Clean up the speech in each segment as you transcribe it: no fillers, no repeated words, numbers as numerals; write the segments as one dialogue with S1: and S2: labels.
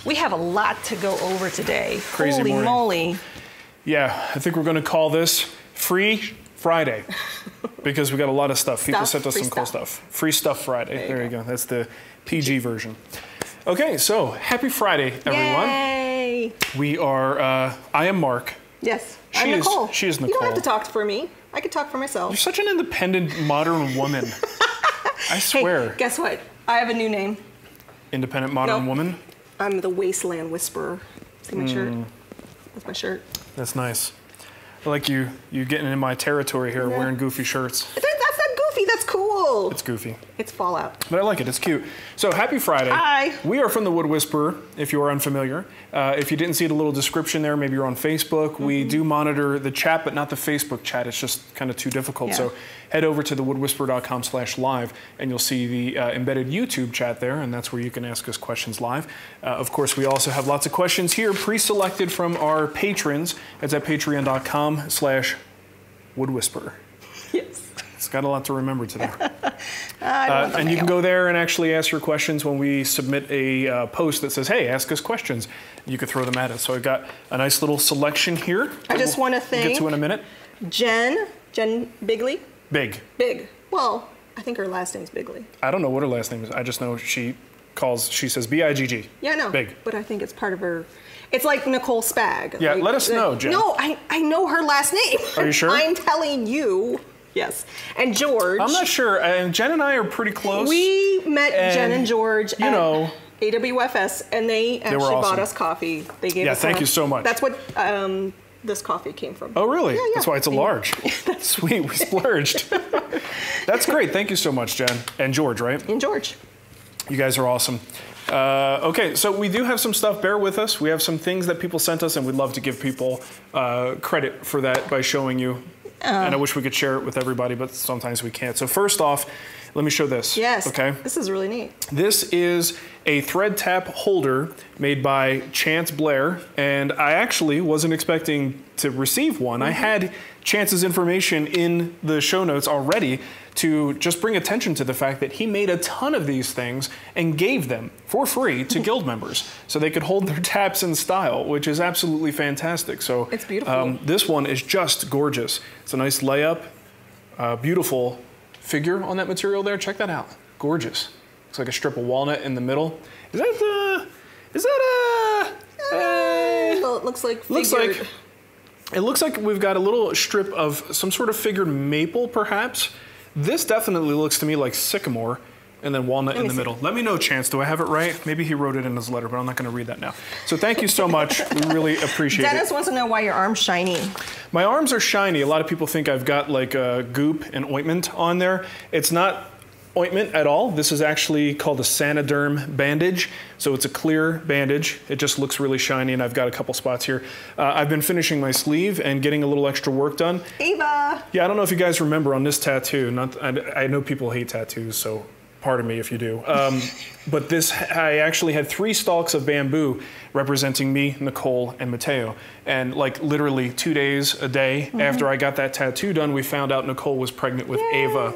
S1: We have a lot to go over today.
S2: Crazy
S1: Holy
S2: morning.
S1: moly.
S2: Yeah, I think we're going to call this Free Friday because we got a lot of stuff. People sent us some cool stuff. Free Stuff Friday. There you go. That's the PG version. Okay, so happy Friday, everyone.
S1: Yay.
S2: We are, I am Mark.
S1: Yes, I'm Nicole.
S2: She is Nicole.
S1: You don't have to talk for me. I can talk for myself.
S2: You're such an independent, modern woman. I swear.
S1: Hey, guess what? I have a new name.
S2: Independent, modern woman?
S1: I'm the Wasteland Whisperer. See my shirt? That's my shirt.
S2: That's nice. I like you getting in my territory here, wearing goofy shirts.
S1: That's not goofy, that's cool.
S2: It's goofy.
S1: It's Fallout.
S2: But I like it, it's cute. So happy Friday.
S1: Hi.
S2: We are from the Wood Whisperer, if you are unfamiliar. If you didn't see the little description there, maybe you're on Facebook. We do monitor the chat, but not the Facebook chat. It's just kind of too difficult.
S1: Yeah.
S2: So head over to thewoodwhisperer.com/live and you'll see the embedded YouTube chat there, and that's where you can ask us questions live. Of course, we also have lots of questions here pre-selected from our patrons. It's at patreon.com/woodwhisperer.
S1: Yes.
S2: It's got a lot to remember today. And you can go there and actually ask your questions when we submit a post that says, hey, ask us questions. You can throw them at us. So I've got a nice little selection here.
S1: I just want to thank
S2: get to in a minute.
S1: Jen Bigley.
S2: Big.
S1: Well, I think her last name's Bigley.
S2: I don't know what her last name is. I just know she says B-I-G-G.
S1: Yeah, I know.
S2: Big.
S1: But I think it's part of her. It's like Nicole Spag.
S2: Yeah,
S1: like,
S2: let us know, Jen.
S1: No, I know her last name.
S2: Are you sure?
S1: I'm telling you. Yes. And George.
S2: I'm not sure. And Jen and I are pretty close.
S1: We met Jen and George at AWFS, and they actually bought us coffee. They gave us
S2: thank you so much.
S1: That's what this coffee came from.
S2: Oh, really?
S1: Yeah, yeah.
S2: That's why it's a large. Sweet, we splurged. That's great. Thank you so much, Jen. And George, right?
S1: And George.
S2: You guys are awesome. Okay, so we do have some stuff. Bear with us. We have some things that people sent us, and we'd love to give people credit for that by showing you. And I wish we could share it with everybody, but sometimes we can't. So first off, let me show this.
S1: Yes.
S2: Okay.
S1: This is really neat.
S2: This is a thread tap holder made by Chance Blair, and I actually wasn't expecting to receive one. I had Chance's information in the show notes already to just bring attention to the fact that he made a ton of these things and gave them for free to guild members so they could hold their taps in style, which is absolutely fantastic. So
S1: it's beautiful.
S2: This one is just gorgeous. It's a nice layup, beautiful figure on that material there. Check that out. Gorgeous. Looks like a strip of walnut in the middle. Is that
S1: well, it looks like figured.
S2: It looks like we've got a little strip of some sort of figured maple, perhaps. This definitely looks to me like sycamore, and then walnut in the middle. Let me know, Chance. Do I have it right? Maybe he wrote it in his letter, but I'm not going to read that now. So thank you so much. We really appreciate it.
S1: Dennis wants to know why your arm's shiny.
S2: My arms are shiny. A lot of people think I've got like a goop and ointment on there. It's not ointment at all. This is actually called a Sanoderm bandage. So it's a clear bandage. It just looks really shiny, and I've got a couple spots here. I've been finishing my sleeve and getting a little extra work done.
S1: Ava!
S2: Yeah, I don't know if you guys remember on this tattoo. I know people hate tattoos, so pardon me if you do. But this, I actually had 3 stalks of bamboo representing me, Nicole, and Mateo. And like literally 2 days a day after I got that tattoo done, we found out Nicole was pregnant with Ava.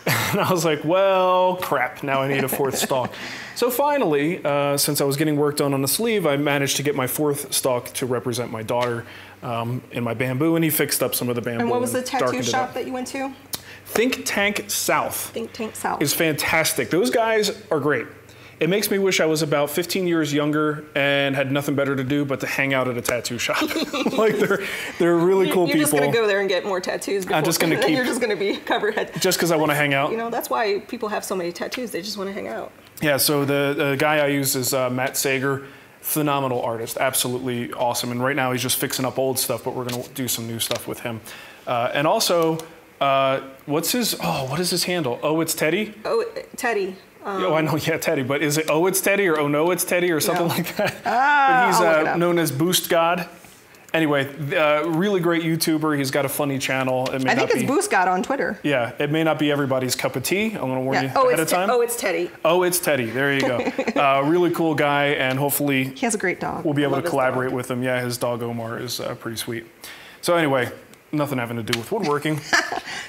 S2: And I was like, well, crap, now I need a 4th stalk. So finally, since I was getting work done on the sleeve, I managed to get my 4th stalk to represent my daughter in my bamboo, and he fixed up some of the bamboo.
S1: And what was the tattoo shop that you went to?
S2: Think Tank South.
S1: Think Tank South.
S2: Is fantastic. Those guys are great. It makes me wish I was about 15 years younger and had nothing better to do but to hang out at a tattoo shop. Like they're really cool people.
S1: You're just gonna go there and get more tattoos. Before,
S2: I'm just gonna keep.
S1: You're just gonna be covered head.
S2: Just because I want to hang out.
S1: You know, that's why people have so many tattoos. They just want to hang out.
S2: Yeah. So the guy I use is Matt Sager, phenomenal artist, absolutely awesome. And right now he's just fixing up old stuff, but we're gonna do some new stuff with him. And also, what is his handle? Oh, it's Teddy.
S1: Oh, Teddy.
S2: Oh, I know, yeah, Teddy, but is it it's Teddy or oh no, it's Teddy or something like that? But he's known as Boost God. Anyway, really great YouTuber. He's got a funny channel.
S1: I think it's Boost God on Twitter.
S2: Yeah, it may not be everybody's cup of tea. I'm going to warn you ahead of time.
S1: Oh, it's Teddy.
S2: Oh, it's Teddy. There you go. Really cool guy, and hopefully
S1: he has a great dog.
S2: We'll be able to collaborate with him. Yeah, his dog Omar is pretty sweet. So anyway, nothing having to do with woodworking.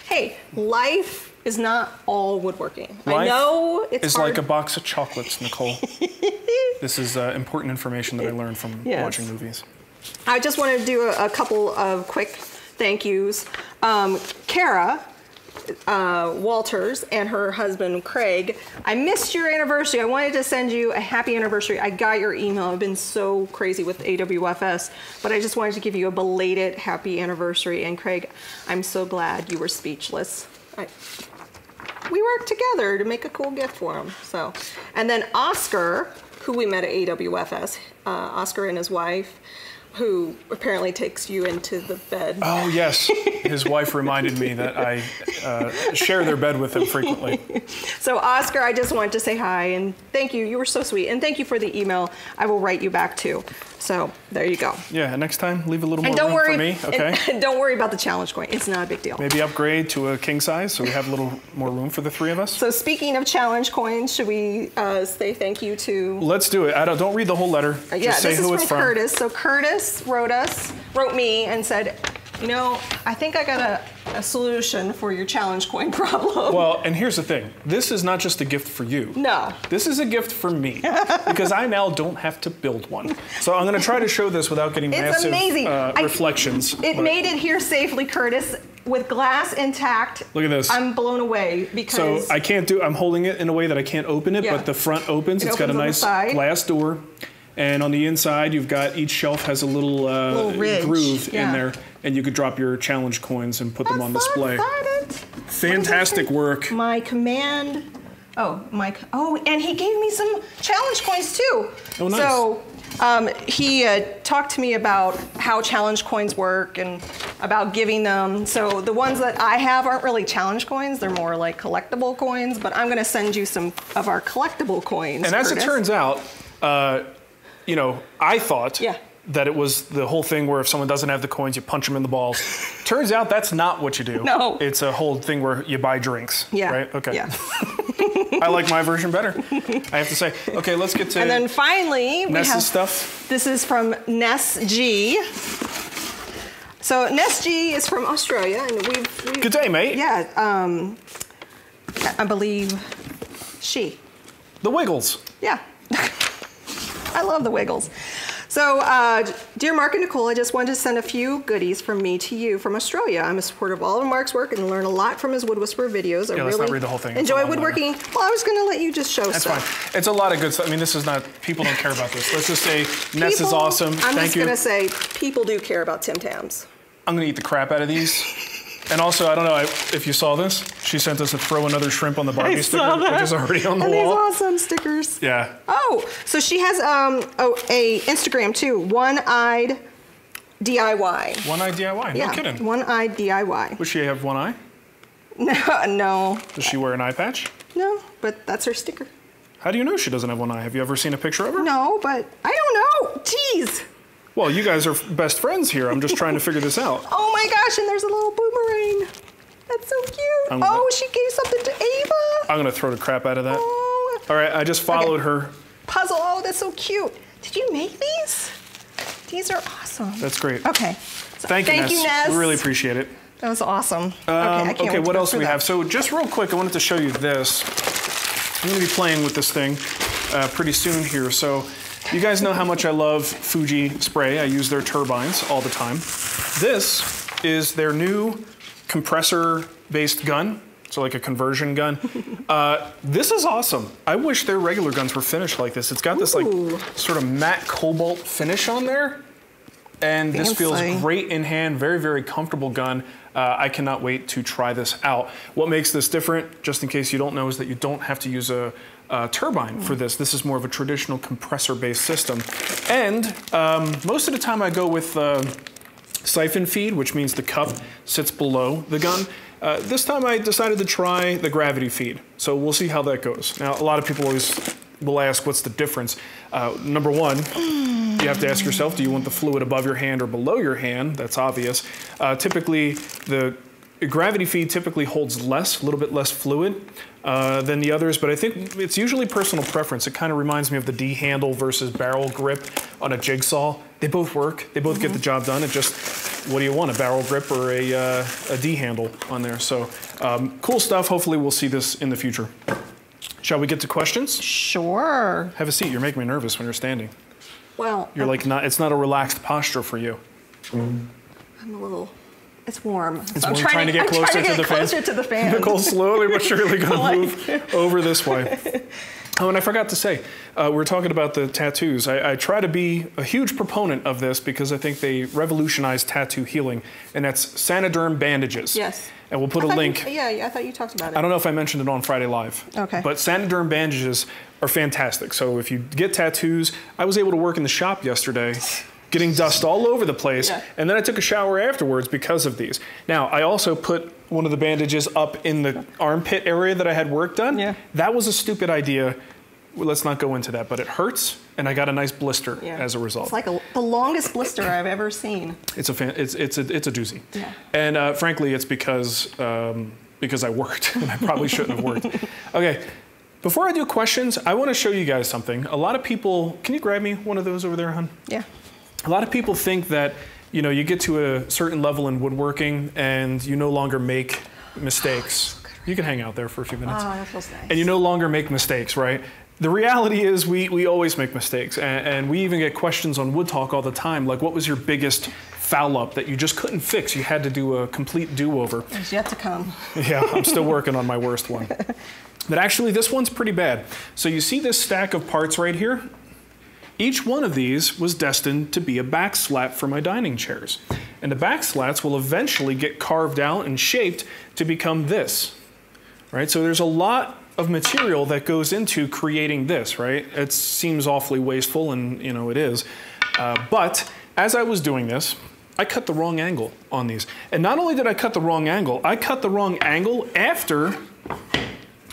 S1: Hey, life is not all woodworking.
S2: Life
S1: I know it's hard.
S2: like a box of chocolates, Nicole. This is important information that I learned from watching movies.
S1: I just wanted to do a couple of quick thank yous. Kara Walters and her husband Craig, I missed your anniversary. I wanted to send you a happy anniversary. I got your email. I've been so crazy with AWFS, but I just wanted to give you a belated happy anniversary. And Craig, I'm so glad you were speechless. We worked together to make a cool gift for him. So, and then Oscar, who we met at AWFS, Oscar and his wife, who apparently takes you into the bed.
S2: Oh, yes. His wife reminded me that I share their bed with him frequently.
S1: So, Oscar, I just wanted to say hi and thank you. You were so sweet. And thank you for the email. I will write you back, too. So, there you go.
S2: Yeah, next time, leave a little more room for me, okay?
S1: And don't worry about the challenge coin. It's not a big deal.
S2: Maybe upgrade to a king size so we have a little more room for the three of us.
S1: So, speaking of challenge coins, should we say thank you to...
S2: Let's do it. Don't read the whole letter. Just say who it's from.
S1: Curtis. So, Curtis wrote me and said, you know, I think I got a solution for your challenge coin problem.
S2: Well, and here's the thing. This is not just a gift for you.
S1: No.
S2: This is a gift for me because I now don't have to build one. So I'm going to try to show this without getting massive reflections.
S1: It made it here safely, Curtis, with glass intact.
S2: Look at this.
S1: I'm blown away because...
S2: So I can't do... I'm holding it in a way that I can't open it, but the front opens. It's got a nice glass door. And on the inside, you've got each shelf has a little groove in there, and you could drop your challenge coins and put them on display. Fantastic work.
S1: My command. Oh, and he gave me some challenge coins too.
S2: Oh, nice.
S1: So he talked to me about how challenge coins work and about giving them. So the ones that I have aren't really challenge coins; they're more like collectible coins. But I'm going to send you some of our collectible coins.
S2: And as it turns out. You know, I thought that it was the whole thing where if someone doesn't have the coins, you punch them in the balls. Turns out that's not what you do.
S1: No.
S2: It's a whole thing where you buy drinks.
S1: Yeah.
S2: Right? Okay.
S1: Yeah.
S2: I like my version better, I have to say. Okay, let's get to...
S1: And then finally,
S2: Ness's stuff.
S1: This is from Ness G. So Ness G is from Australia, and we've
S2: Good day, mate.
S1: Yeah. I believe she.
S2: The Wiggles.
S1: Yeah. I love the Wiggles. So, dear Marc and Nicole, I just wanted to send a few goodies from me to you from Australia. I'm a supporter of all of Marc's work and learn a lot from his Wood Whisperer videos.
S2: Yeah, let's not read the whole thing.
S1: Enjoy woodworking. Well, I was going to let you just show stuff.
S2: That's fine. It's a lot of good stuff. I mean, this is not, people don't care about this. Let's just say Ness is awesome.
S1: I'm just going to say people do care about Tim Tams.
S2: I'm going to eat the crap out of these. And also, I don't know if you saw this. She sent us a throw another shrimp on the Barbie sticker, which is already on the wall.
S1: And these awesome stickers.
S2: Yeah.
S1: Oh, so she has a Instagram too. One-eyed DIY.
S2: One-eyed DIY. No kidding.
S1: One-eyed DIY.
S2: Does she have one eye?
S1: No.
S2: Does she wear an eye patch?
S1: No, but that's her sticker.
S2: How do you know she doesn't have one eye? Have you ever seen a picture of her?
S1: No, but I don't know. Jeez.
S2: Well, you guys are best friends here. I'm just trying to figure this out.
S1: Oh my gosh, and there's a little boomerang. That's so cute. She gave something to Ava.
S2: I'm going to throw the crap out of that.
S1: Oh.
S2: All right, I just followed her.
S1: Puzzle. Oh, that's so cute. Did you make these? These are awesome.
S2: That's great.
S1: Okay. So
S2: thank you, Ness. We really appreciate it.
S1: That was awesome.
S2: Okay, what else do we have? So just real quick, I wanted to show you this. I'm going to be playing with this thing pretty soon here. So you guys know how much I love Fuji spray. I use their turbines all the time. This is their new compressor-based gun, so like a conversion gun. This is awesome. I wish their regular guns were finished like this. It's got this like sort of matte cobalt finish on there, and this feels great in hand. Very, very comfortable gun. I cannot wait to try this out. What makes this different, just in case you don't know, is that you don't have to use a turbine for this. This is more of a traditional compressor-based system. And most of the time I go with siphon feed, which means the cup sits below the gun. This time I decided to try the gravity feed. So we'll see how that goes. Now, a lot of people always will ask, what's the difference? Number one, you have to ask yourself, do you want the fluid above your hand or below your hand? That's obvious. Typically, the gravity feed typically holds less, a little bit less fluid than the others, but I think it's usually personal preference. It kind of reminds me of the D handle versus barrel grip on a jigsaw. They both work. They both get the job done. It just, what do you want, a barrel grip or a D handle on there? So cool stuff. Hopefully we'll see this in the future. Shall we get to questions?
S1: Sure.
S2: Have a seat. You're making me nervous when you're standing.
S1: Well,
S2: You're like, it's not a relaxed posture for you.
S1: I'm a little, it's warm.
S2: It's
S1: so I'm
S2: trying to get closer
S1: to the fan.
S2: Nicole's slowly but surely going to move over this way. Oh, and I forgot to say, we're talking about the tattoos. I try to be a huge proponent of this because I think they revolutionize tattoo healing, and that's Saniderm bandages.
S1: Yes.
S2: And we'll put a link.
S1: Yeah, I thought you talked about it.
S2: I don't know if I mentioned it on Friday Live.
S1: Okay.
S2: But Saniderm bandages are fantastic. So if you get tattoos, I was able to work in the shop yesterday, getting dust all over the place, and then I took a shower afterwards because of these. Now, I also put one of the bandages up in the armpit area that I had work done.
S1: Yeah.
S2: That was a stupid idea. Well, let's not go into that, but it hurts, and I got a nice blister as a result.
S1: It's like the longest blister I've ever seen.
S2: It's a doozy.
S1: Yeah.
S2: And frankly, it's because I worked, and I probably shouldn't have worked. Okay, before I do questions, I want to show you guys something. A lot of people, can you grab me one of those over there, hon?
S1: Yeah.
S2: A lot of people think that, you know, you get to a certain level in woodworking and you no longer make mistakes. You can hang out there for a few minutes.
S1: Oh, that feels nice.
S2: And you no longer make mistakes, right? The reality is we always make mistakes, and we even get questions on Wood Talk all the time, like what was your biggest foul up that you just couldn't fix? You had to do a complete do-over.
S1: It's yet to come.
S2: Yeah, I'm still working on my worst one. But actually, this one's pretty bad. So you see this stack of parts right here? Each one of these was destined to be a back slat for my dining chairs. And the back slats will eventually get carved out and shaped to become this, right? So there's a lot of material that goes into creating this, right? It seems awfully wasteful, and you know it is. But as I was doing this, I cut the wrong angle on these. And not only did I cut the wrong angle, I cut the wrong angle after,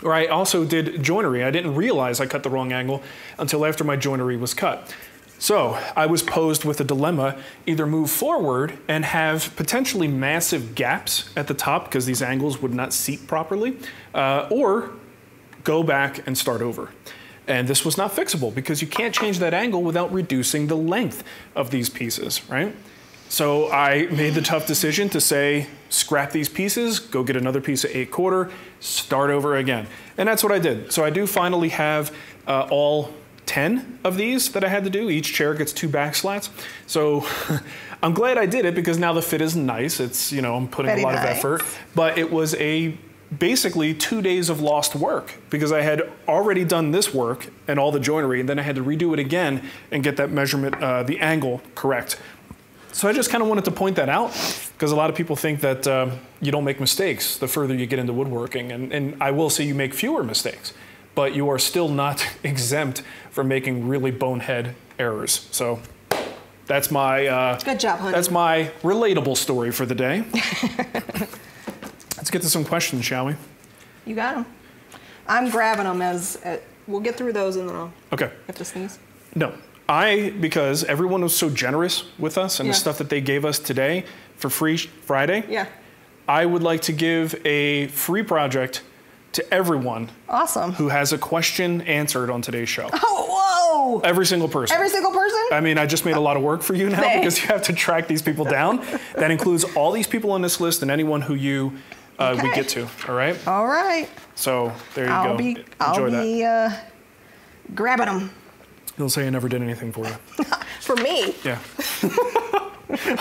S2: or I also did joinery. I didn't realize I cut the wrong angle until after my joinery was cut. So I was posed with a dilemma: either move forward and have potentially massive gaps at the top because these angles would not seat properly, or go back and start over. And this was not fixable because you can't change that angle without reducing the length of these pieces, right? So I made the tough decision to say, scrap these pieces, go get another piece of 8/4, start over again. And that's what I did. So I do finally have all 10 of these that I had to do. Each chair gets 2 back slats. So I'm glad I did it because now the fit is nice. It's, you know, I'm putting a lot of effort, but it was basically 2 days of lost work because I had already done this work and all the joinery, and then I had to redo it again and get that measurement, the angle correct. So I just kind of wanted to point that out because a lot of people think that you don't make mistakes the further you get into woodworking. And I will say you make fewer mistakes, but you are still not exempt from making really bonehead errors. So that's my
S1: good job, honey.
S2: That's my relatable story for the day. Let's get to some questions, shall we?
S1: You got them. I'm grabbing them as we'll get through those and then I'll have to sneeze.
S2: No. Because everyone was so generous with us and the stuff that they gave us today for free Friday, I would like to give a free project to everyone who has a question answered on today's show.
S1: Oh, whoa!
S2: Every single person.
S1: Every single person?
S2: I mean, I just made a lot of work for you now because you have to track these people down. That includes all these people on this list and anyone who we get to, all right?
S1: All right.
S2: So there you go.
S1: I'll be grabbing them.
S2: You'll say I never did anything for you.
S1: For me?
S2: Yeah.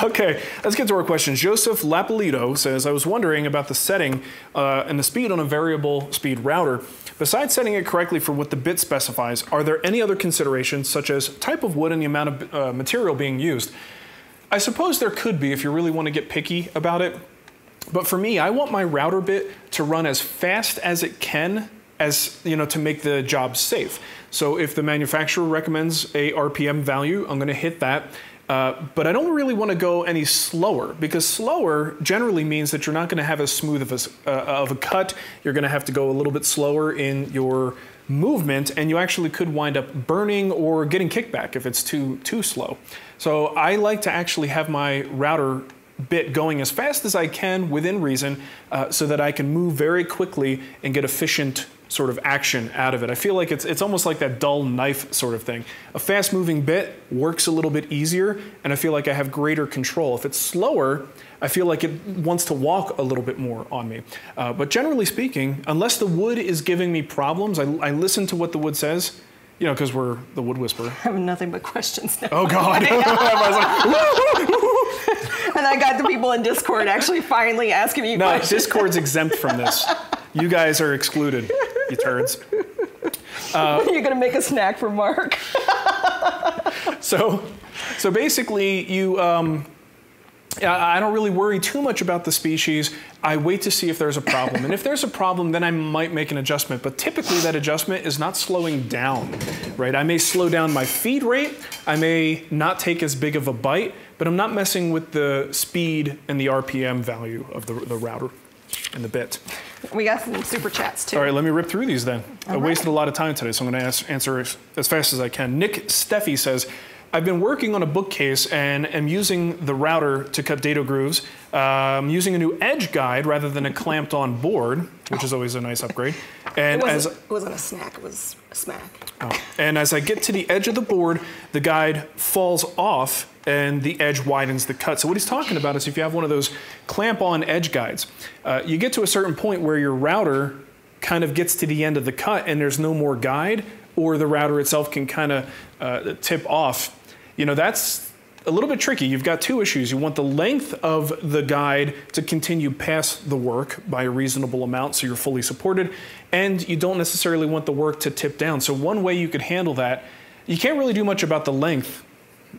S2: Okay, let's get to our questions. Joseph Lapolito says, I was wondering about the setting and the speed on a variable speed router. Besides setting it correctly for what the bit specifies, are there any other considerations such as type of wood and the amount of material being used? I suppose there could be if you really want to get picky about it. But for me, I want my router bit to run as fast as it can, as you know, to make the job safe. So if the manufacturer recommends a RPM value, I'm going to hit that. But I don't really want to go any slower because slower generally means that you're not going to have as smooth of a cut. You're going to have to go a little bit slower in your movement, and you actually could wind up burning or getting kickback if it's too slow. So I like to actually have my router bit going as fast as I can within reason so that I can move very quickly and get efficient sort of action out of it. I feel like it's almost like that dull knife sort of thing. A fast moving bit works a little bit easier, and I feel like I have greater control. If it's slower, I feel like it wants to walk a little bit more on me. But generally speaking, unless the wood is giving me problems, I listen to what the wood says, you know, because we're the wood whisperer.
S1: I have nothing but questions now.
S2: Oh God.
S1: And I got the people in Discord actually finally asking me questions.
S2: No, Discord's exempt from this. You guys are excluded, you turds.
S1: When are you gonna make a snack for Mark?
S2: So basically, you, I don't really worry too much about the species. I wait to see if there's a problem. And if there's a problem, then I might make an adjustment. But typically that adjustment is not slowing down, right? I may slow down my feed rate. I may not take as big of a bite, but I'm not messing with the speed and the RPM value of the router and the bit.
S1: We got some super chats too.
S2: All right, let me rip through these then. I wasted a lot of time today, so I'm going to answer as fast as I can. Nick Steffi says, I've been working on a bookcase and am using the router to cut dado grooves. I'm using a new edge guide rather than a clamped on board, which is always a nice upgrade. And
S1: it wasn't a snack, it was a smack.
S2: Oh. And as I get to the edge of the board, the guide falls off and the edge widens the cut. So what he's talking about is if you have one of those clamp-on edge guides, you get to a certain point where your router kind of gets to the end of the cut and there's no more guide, or the router itself can kind of tip off. You know, that's a little bit tricky. You've got two issues. You want the length of the guide to continue past the work by a reasonable amount so you're fully supported, and you don't necessarily want the work to tip down. So one way you could handle that, you can't really do much about the length,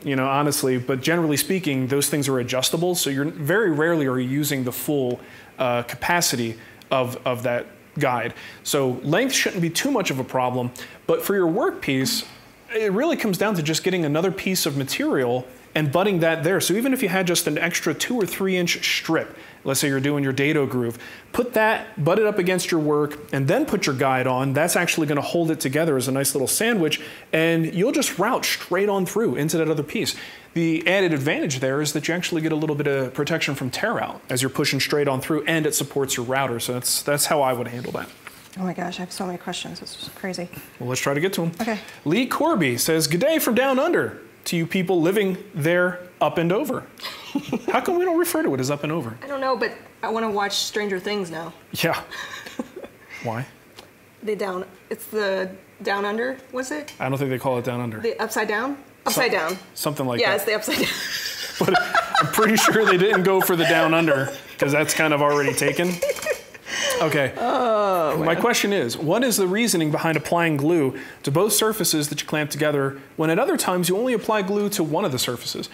S2: you know, honestly, but generally speaking, those things are adjustable, so you're very rarely are you using the full capacity of that guide. So length shouldn't be too much of a problem, but for your workpiece, it really comes down to just getting another piece of material and butting that there. So even if you had just an extra 2 or 3 inch strip, let's say you're doing your dado groove, put that, butt it up against your work, and then put your guide on. That's actually gonna hold it together as a nice little sandwich, and you'll just route straight on through into that other piece. The added advantage there is that you actually get a little bit of protection from tear out as you're pushing straight on through, and it supports your router. So that's how I would handle that.
S1: Oh my gosh, I have so many questions. This is crazy.
S2: Well, let's try to get to them.
S1: Okay.
S2: Lee Corby says, "Good day from down under to you people living there up and over." How come we don't refer to it as up and over?
S1: I don't know, but I want to watch Stranger Things now.
S2: Yeah. Why?
S1: It's the down under, was it?
S2: I don't think they call it down under.
S1: The upside down? Upside down.
S2: Something like that.
S1: Yeah, it's the upside down.
S2: But I'm pretty sure they didn't go for the down under because that's kind of already taken. Okay. Oh, my question is, what is the reasoning behind applying glue to both surfaces that you clamp together when at other times you only apply glue to one of the surfaces?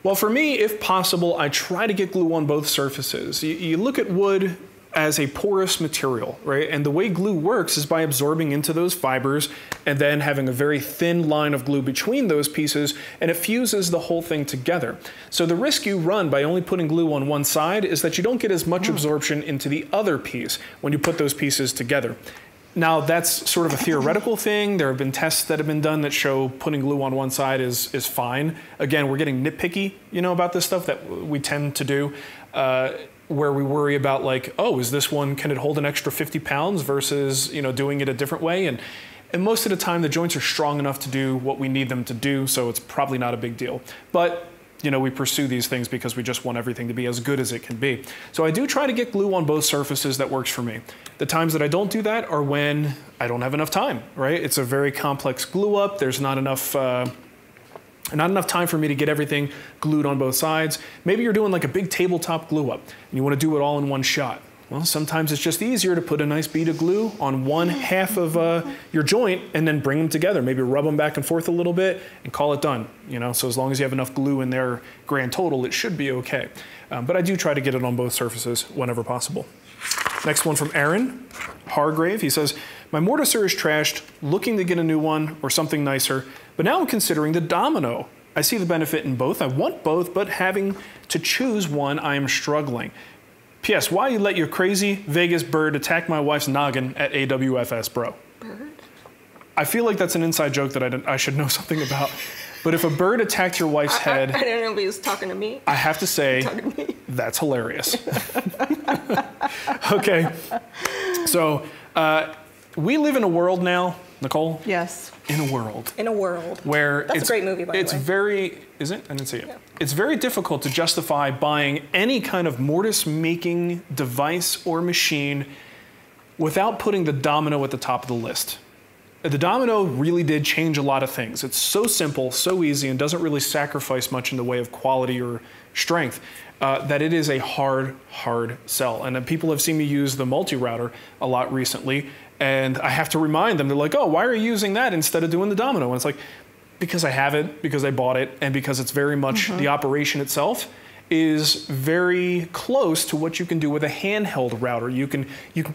S2: Well, for me, if possible, I try to get glue on both surfaces. You look at wood as a porous material, right? And the way glue works is by absorbing into those fibers and then having a very thin line of glue between those pieces, and it fuses the whole thing together. So the risk you run by only putting glue on one side is that you don't get as much absorption into the other piece when you put those pieces together. Now, that's sort of a theoretical thing. There have been tests that have been done that show putting glue on one side is fine. Again, we're getting nitpicky, you know, about this stuff that we tend to do. Where we worry about like, oh, is this one, can it hold an extra 50 pounds versus, you know, doing it a different way? And most of the time the joints are strong enough to do what we need them to do, so it's probably not a big deal. But, you know, we pursue these things because we just want everything to be as good as it can be. So I do try to get glue on both surfaces. That works for me. The times that I don't do that are when I don't have enough time, right? It's a very complex glue up. There's not enough time for me to get everything glued on both sides. Maybe you're doing like a big tabletop glue up and you want to do it all in one shot. Well, sometimes it's just easier to put a nice bead of glue on one half of your joint and then bring them together. Maybe rub them back and forth a little bit and call it done. You know, so as long as you have enough glue in there, grand total, it should be okay. But I do try to get it on both surfaces whenever possible. Next one from Aaron Hargrave. He says, "My mortiser is trashed, looking to get a new one or something nicer, but now I'm considering the domino. I see the benefit in both. I want both, but having to choose one, I am struggling. P.S. Why you let your crazy Vegas bird attack my wife's noggin at AWFS, bro?"
S1: Bird?
S2: I feel like that's an inside joke that I should know something about. But if a bird attacked your wife's head...
S1: I don't know if he was talking to me.
S2: I have to say, that's hilarious. Okay. So, we live in a world now, Nicole?
S1: Yes.
S2: In a world.
S1: In a world.
S2: Where
S1: That's a great movie, by the way.
S2: It's very... Is it? I didn't see it.
S1: Yeah.
S2: It's very difficult to justify buying any kind of mortise-making device or machine without putting the domino at the top of the list. The domino really did change a lot of things. It's so simple, so easy, and doesn't really sacrifice much in the way of quality or strength that it is a hard sell. And people have seen me use the multi-router a lot recently, and I have to remind them, they're like, oh, why are you using that instead of doing the domino? And it's like, because I have it, because I bought it, and because it's very much the operation itself is very close to what you can do with a handheld router. You can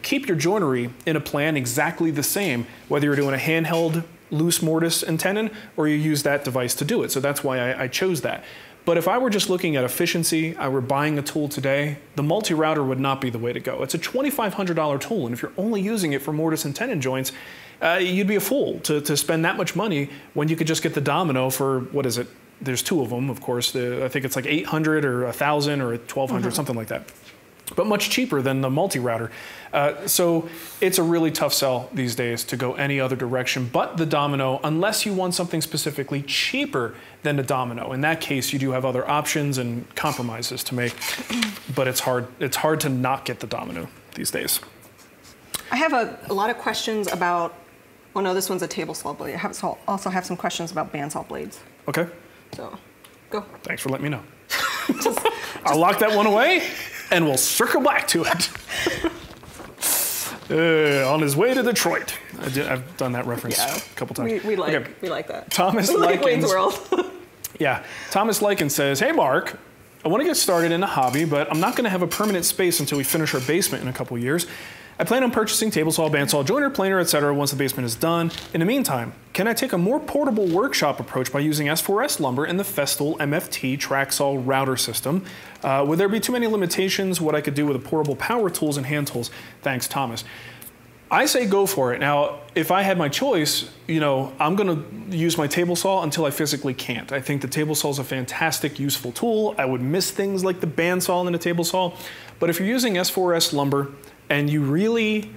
S2: keep your joinery in a plan exactly the same, whether you're doing a handheld loose mortise and tenon or you use that device to do it. So that's why I chose that. But if I were just looking at efficiency, I were buying a tool today, the multi-router would not be the way to go. It's a $2,500 tool, and if you're only using it for mortise and tenon joints, you'd be a fool to spend that much money when you could just get the domino for, what is it? There's two of them, of course. I think it's like 800 or 1,000 or 1,200, something like that. But much cheaper than the multi-router. So it's a really tough sell these days to go any other direction but the domino, unless you want something specifically cheaper than the domino. In that case, you do have other options and compromises to make, but it's hard to not get the domino these days.
S1: I have a lot of questions about, well, no, this one's a table saw blade. I also have some questions about bandsaw blades.
S2: Okay.
S1: So, go.
S2: Thanks for letting me know. I'll lock that one away, and we'll circle back to it. On his way to Detroit. I've done that reference a couple times.
S1: We like that.
S2: Thomas
S1: we like Wayne's World.
S2: Yeah. Thomas Lykin says, hey, Mark, I want to get started in a hobby, but I'm not going to have a permanent space until we finish our basement in a couple years. I plan on purchasing table saw, bandsaw, joiner, planer, etc. once the basement is done. In the meantime, can I take a more portable workshop approach by using S4S lumber and the Festool MFT track saw router system? Would there be too many limitations? What I could do with the portable power tools and hand tools? Thanks, Thomas. I say go for it. Now, if I had my choice, I'm going to use my table saw until I physically can't. I think the table saw is a fantastic, useful tool. I would miss things like the bandsaw and the table saw. But if you're using S4S lumber, and you really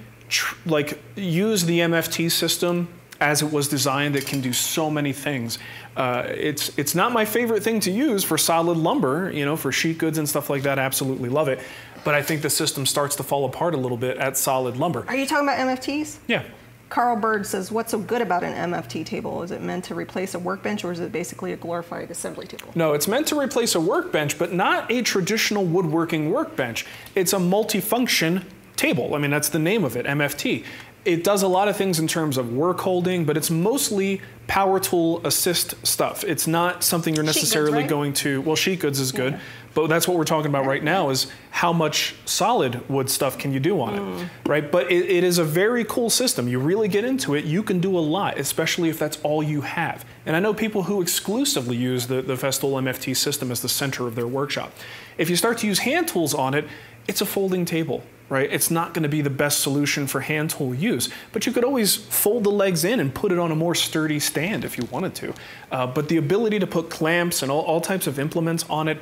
S2: use the MFT system as it was designed, it can do so many things. It's not my favorite thing to use for solid lumber, for sheet goods and stuff like that. I absolutely love it. But I think the system starts to fall apart a little bit at solid lumber.
S1: Are you talking about MFTs?
S2: Yeah.
S1: Carl Bird says, what's so good about an MFT table? Is it meant to replace a workbench, or is it basically a glorified assembly table?
S2: No, it's meant to replace a workbench, but not a traditional woodworking workbench. It's a multifunction table. I mean, that's the name of it, MFT. It does a lot of things in terms of work holding, but it's mostly power tool assist stuff. It's not something you're necessarily going to, well, sheet goods is good, but that's what we're talking about right now is how much solid wood stuff can you do on it, right? But it is a very cool system. You really get into it, you can do a lot, especially if that's all you have. And I know people who exclusively use the Festool MFT system as the center of their workshop. If you start to use hand tools on it, it's a folding table, right? It's not going to be the best solution for hand tool use, but you could always fold the legs in and put it on a more sturdy stand if you wanted to. But the ability to put clamps and all types of implements on it,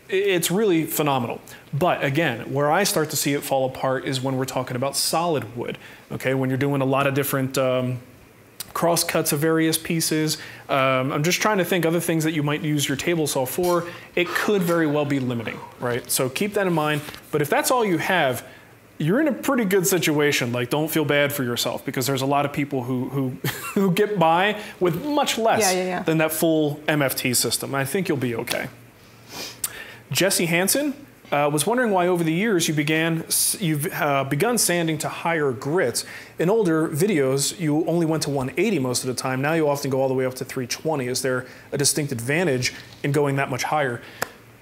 S2: it's really phenomenal. But again, where I start to see it fall apart is when we're talking about solid wood, okay? When you're doing a lot of different cross cuts of various pieces. I'm just trying to think other things that you might use your table saw for. It could very well be limiting, right? So keep that in mind. But if that's all you have, you're in a pretty good situation. Like, don't feel bad for yourself, because there's a lot of people who get by with much less than that full MFT system. I think you'll be okay. Jesse Hansen was wondering why over the years you've begun sanding to higher grits. In older videos, you only went to 180 most of the time. Now you often go all the way up to 320. Is there a distinct advantage in going that much higher?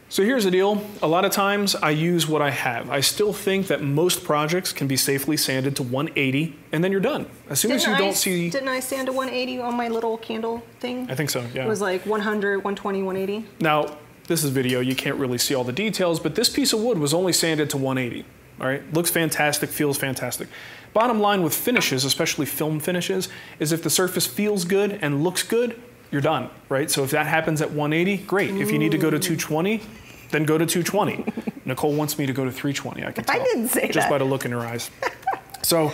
S2: So here's the deal. A lot of times I use what I have. I still think that most projects can be safely sanded to 180, and then you're done. As soon as you don't see...
S1: Didn't I sand to 180 on my little candle thing?
S2: I think so, yeah.
S1: It was like 100, 120, 180.
S2: Now, this is video, you can't really see all the details, but this piece of wood was only sanded to 180, all right? Looks fantastic, feels fantastic. Bottom line with finishes, especially film finishes, is if the surface feels good and looks good, you're done, right? So if that happens at 180, great. If you need to go to 220, then go to 220. Nicole wants me to go to 320, I can tell.
S1: I didn't say that.
S2: Just by the look in her eyes. So,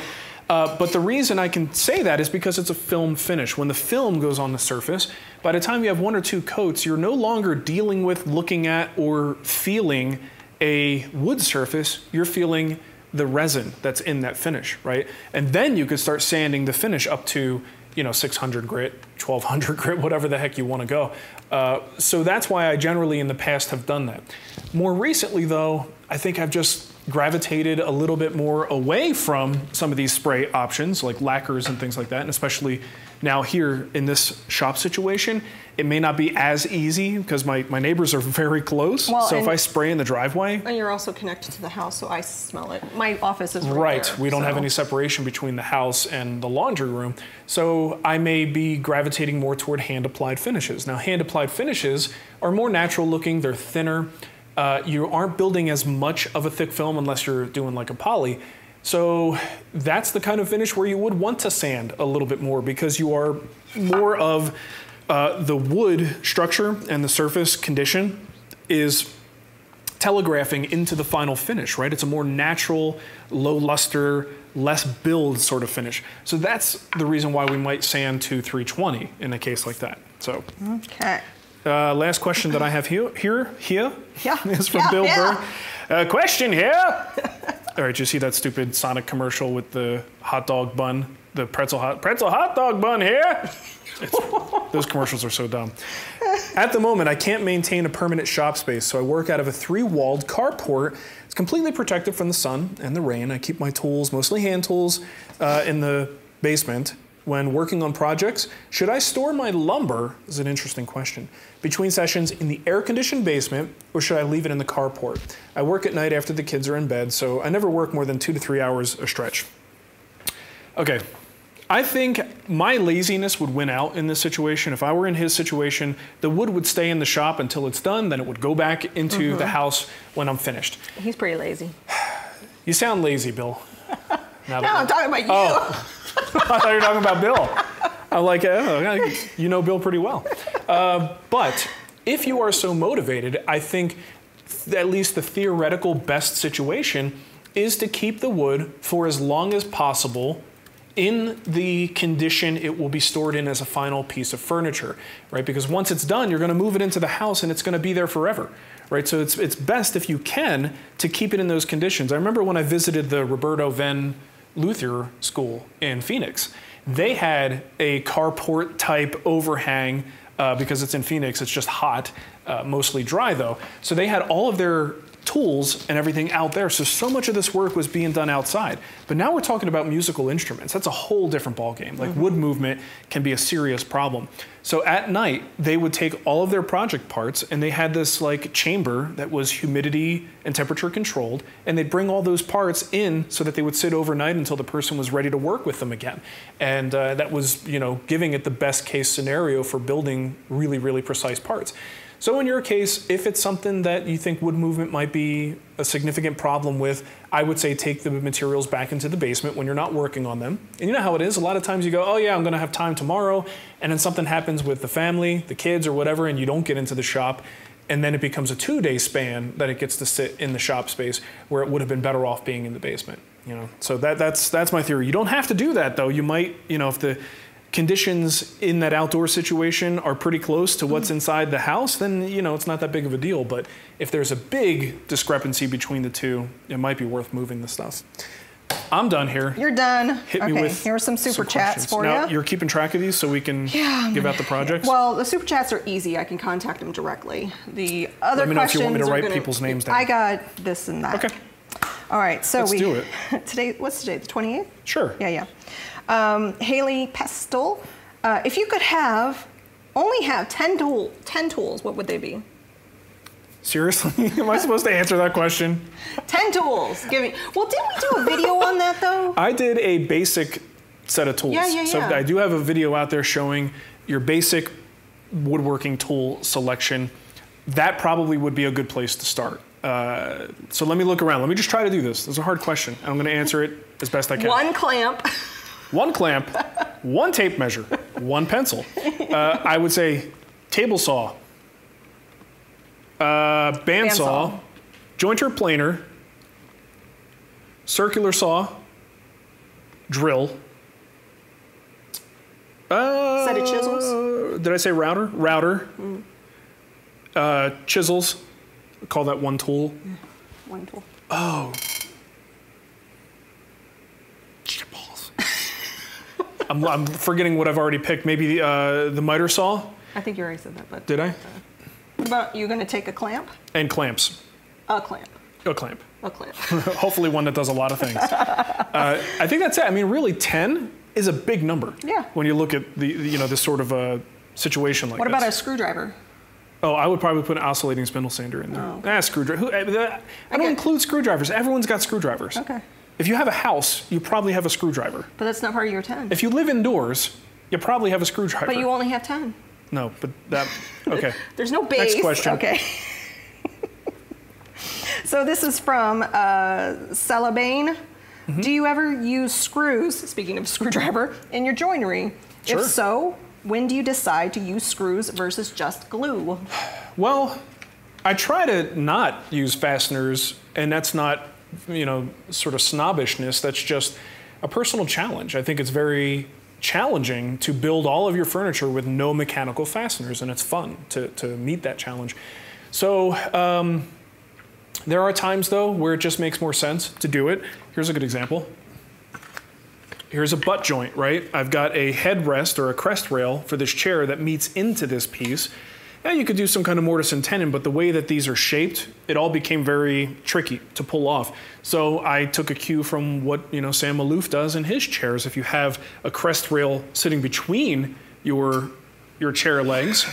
S2: but the reason I can say that is because it's a film finish. When the film goes on the surface, by the time you have 1 or 2 coats, you're no longer dealing with, looking at, or feeling a wood surface. You're feeling the resin that's in that finish, right? And then you could start sanding the finish up to, you know, 600 grit, 1200 grit, whatever the heck you want to go. So that's why I generally in the past have done that. More recently though, I think I've just gravitated a little bit more away from some of these spray options like lacquers and things like that, and especially now here in this shop situation, it may not be as easy because my neighbors are very close. Well, so if I spray in the driveway.
S1: And you're also connected to the house, so I smell it. My office is
S2: right
S1: there,
S2: we don't have any separation between the house and the laundry room. So I may be gravitating more toward hand-applied finishes. Now, hand-applied finishes are more natural looking, they're thinner. You aren't building as much of a thick film unless you're doing like a poly. So that's the kind of finish where you would want to sand a little bit more because you are more of the wood structure and the surface condition is telegraphing into the final finish, right? It's a more natural, low luster, less build sort of finish. So that's the reason why we might sand to 320 in a case like that. So.
S1: Okay.
S2: Last question that I have here is from Bill Burr. Question here. All right, you see that stupid Sonic commercial with the hot dog bun, the pretzel hot dog bun here? Those commercials are so dumb. At the moment, I can't maintain a permanent shop space, so I work out of a 3-walled carport. It's completely protected from the sun and the rain. I keep my tools, mostly hand tools, in the basement. When working on projects, should I store my lumber, is an interesting question, between sessions in the air-conditioned basement, or should I leave it in the carport? I work at night after the kids are in bed, so I never work more than 2 to 3 hours a stretch. Okay, I think my laziness would win out in this situation. If I were in his situation, the wood would stay in the shop until it's done, then it would go back into the house when I'm finished.
S1: He's pretty lazy.
S2: You sound lazy, Bill.
S1: No, I'm talking about you.
S2: Oh. I thought you were talking about Bill. I'm like, oh, you know Bill pretty well. But if you are so motivated, I think at least the theoretical best situation is to keep the wood for as long as possible in the condition it will be stored in as a final piece of furniture, right? Because once it's done, you're going to move it into the house and it's going to be there forever, right? So it's best if you can to keep it in those conditions. I remember when I visited the Roberto Venn Luther School in Phoenix, they had a carport type overhang because it's in Phoenix, it's just hot, mostly dry though. So they had all of their tools and everything out there. So much of this work was being done outside. But now we're talking about musical instruments. That's a whole different ballgame. Like wood movement can be a serious problem. So at night, they would take all of their project parts and they had this like chamber that was humidity and temperature controlled, and they'd bring all those parts in so that they would sit overnight until the person was ready to work with them again. And that was, you know, giving it the best case scenario for building really, really precise parts. So in your case, if it's something that you think wood movement might be a significant problem with, I would say take the materials back into the basement when you're not working on them. And you know how it is, a lot of times you go, oh yeah, I'm gonna have time tomorrow, and then something happens with the family, the kids or whatever, and you don't get into the shop, and then it becomes a 2-day span that it gets to sit in the shop space where it would have been better off being in the basement. You know, so that's my theory. You don't have to do that though. You might, you know, if the conditions in that outdoor situation are pretty close to what's inside the house, then, you know, it's not that big of a deal. But if there's a big discrepancy between the two, it might be worth moving the stuff. I'm done here.
S1: You're done.
S2: Hit me with
S1: here are some super chats for you.
S2: Now, you're keeping track of these so we can give out the projects?
S1: Well, the super chats are easy. I can contact them directly. The other
S2: Let me know if you want me to write
S1: gonna,
S2: people's names down.
S1: I got this and that.
S2: Okay.
S1: All right, so
S2: Let's do it.
S1: Today, what's today, the 28th?
S2: Sure.
S1: Yeah. Haley Pestle. If you could only have 10 tools, what would they be?
S2: Seriously? Am I supposed to answer that question?
S1: 10 tools. Well, didn't we do a video on that though?
S2: I did a basic set of tools.
S1: Yeah.
S2: So I do have a video out there showing your basic woodworking tool selection. That probably would be a good place to start. So let me look around. Let me just try to do this. It's a hard question. I'm going to answer it as best I can.
S1: One clamp.
S2: One clamp, one tape measure, 1 pencil. I would say table saw, bandsaw, jointer planer, circular saw, drill.
S1: Set of chisels?
S2: Did I say router? Router. Chisels. Call that one tool.
S1: Yeah, one tool.
S2: Oh. I'm forgetting what I've already picked. Maybe the miter saw?
S1: I think you already said that. But
S2: did I?
S1: What about you're going to take a clamp?
S2: And clamps.
S1: A clamp.
S2: A clamp.
S1: A clamp.
S2: Hopefully one that does a lot of things. I think that's it. I mean, really, 10 is a big number.
S1: Yeah.
S2: When you look at this sort of situation like this.
S1: What about a screwdriver?
S2: Oh, I would probably put an oscillating spindle sander in there.
S1: Oh.
S2: Screwdriver. I don't include screwdrivers. Everyone's got screwdrivers.
S1: Okay.
S2: If you have a house, you probably have a screwdriver.
S1: But that's not part of your 10.
S2: If you live indoors, you probably have a screwdriver.
S1: But you only have 10.
S2: No, but that, okay.
S1: There's no base.
S2: Next question.
S1: Okay. So this is from Celebane. Do you ever use screws, speaking of screwdriver, in your joinery?
S2: Sure.
S1: If so, when do you decide to use screws versus just glue?
S2: Well, I try to not use fasteners, and that's not, sort of snobbishness. That's just a personal challenge. I think it's very challenging to build all of your furniture with no mechanical fasteners, and it's fun to meet that challenge. So there are times, though, where it just makes more sense to do it. Here's a good example. Here's a butt joint, right? I've got a headrest or a crest rail for this chair that meets into this piece. Now you could do some kind of mortise and tenon, but the way that these are shaped, it all became very tricky to pull off. So I took a cue from what Sam Maloof does in his chairs. If you have a crest rail sitting between your chair legs,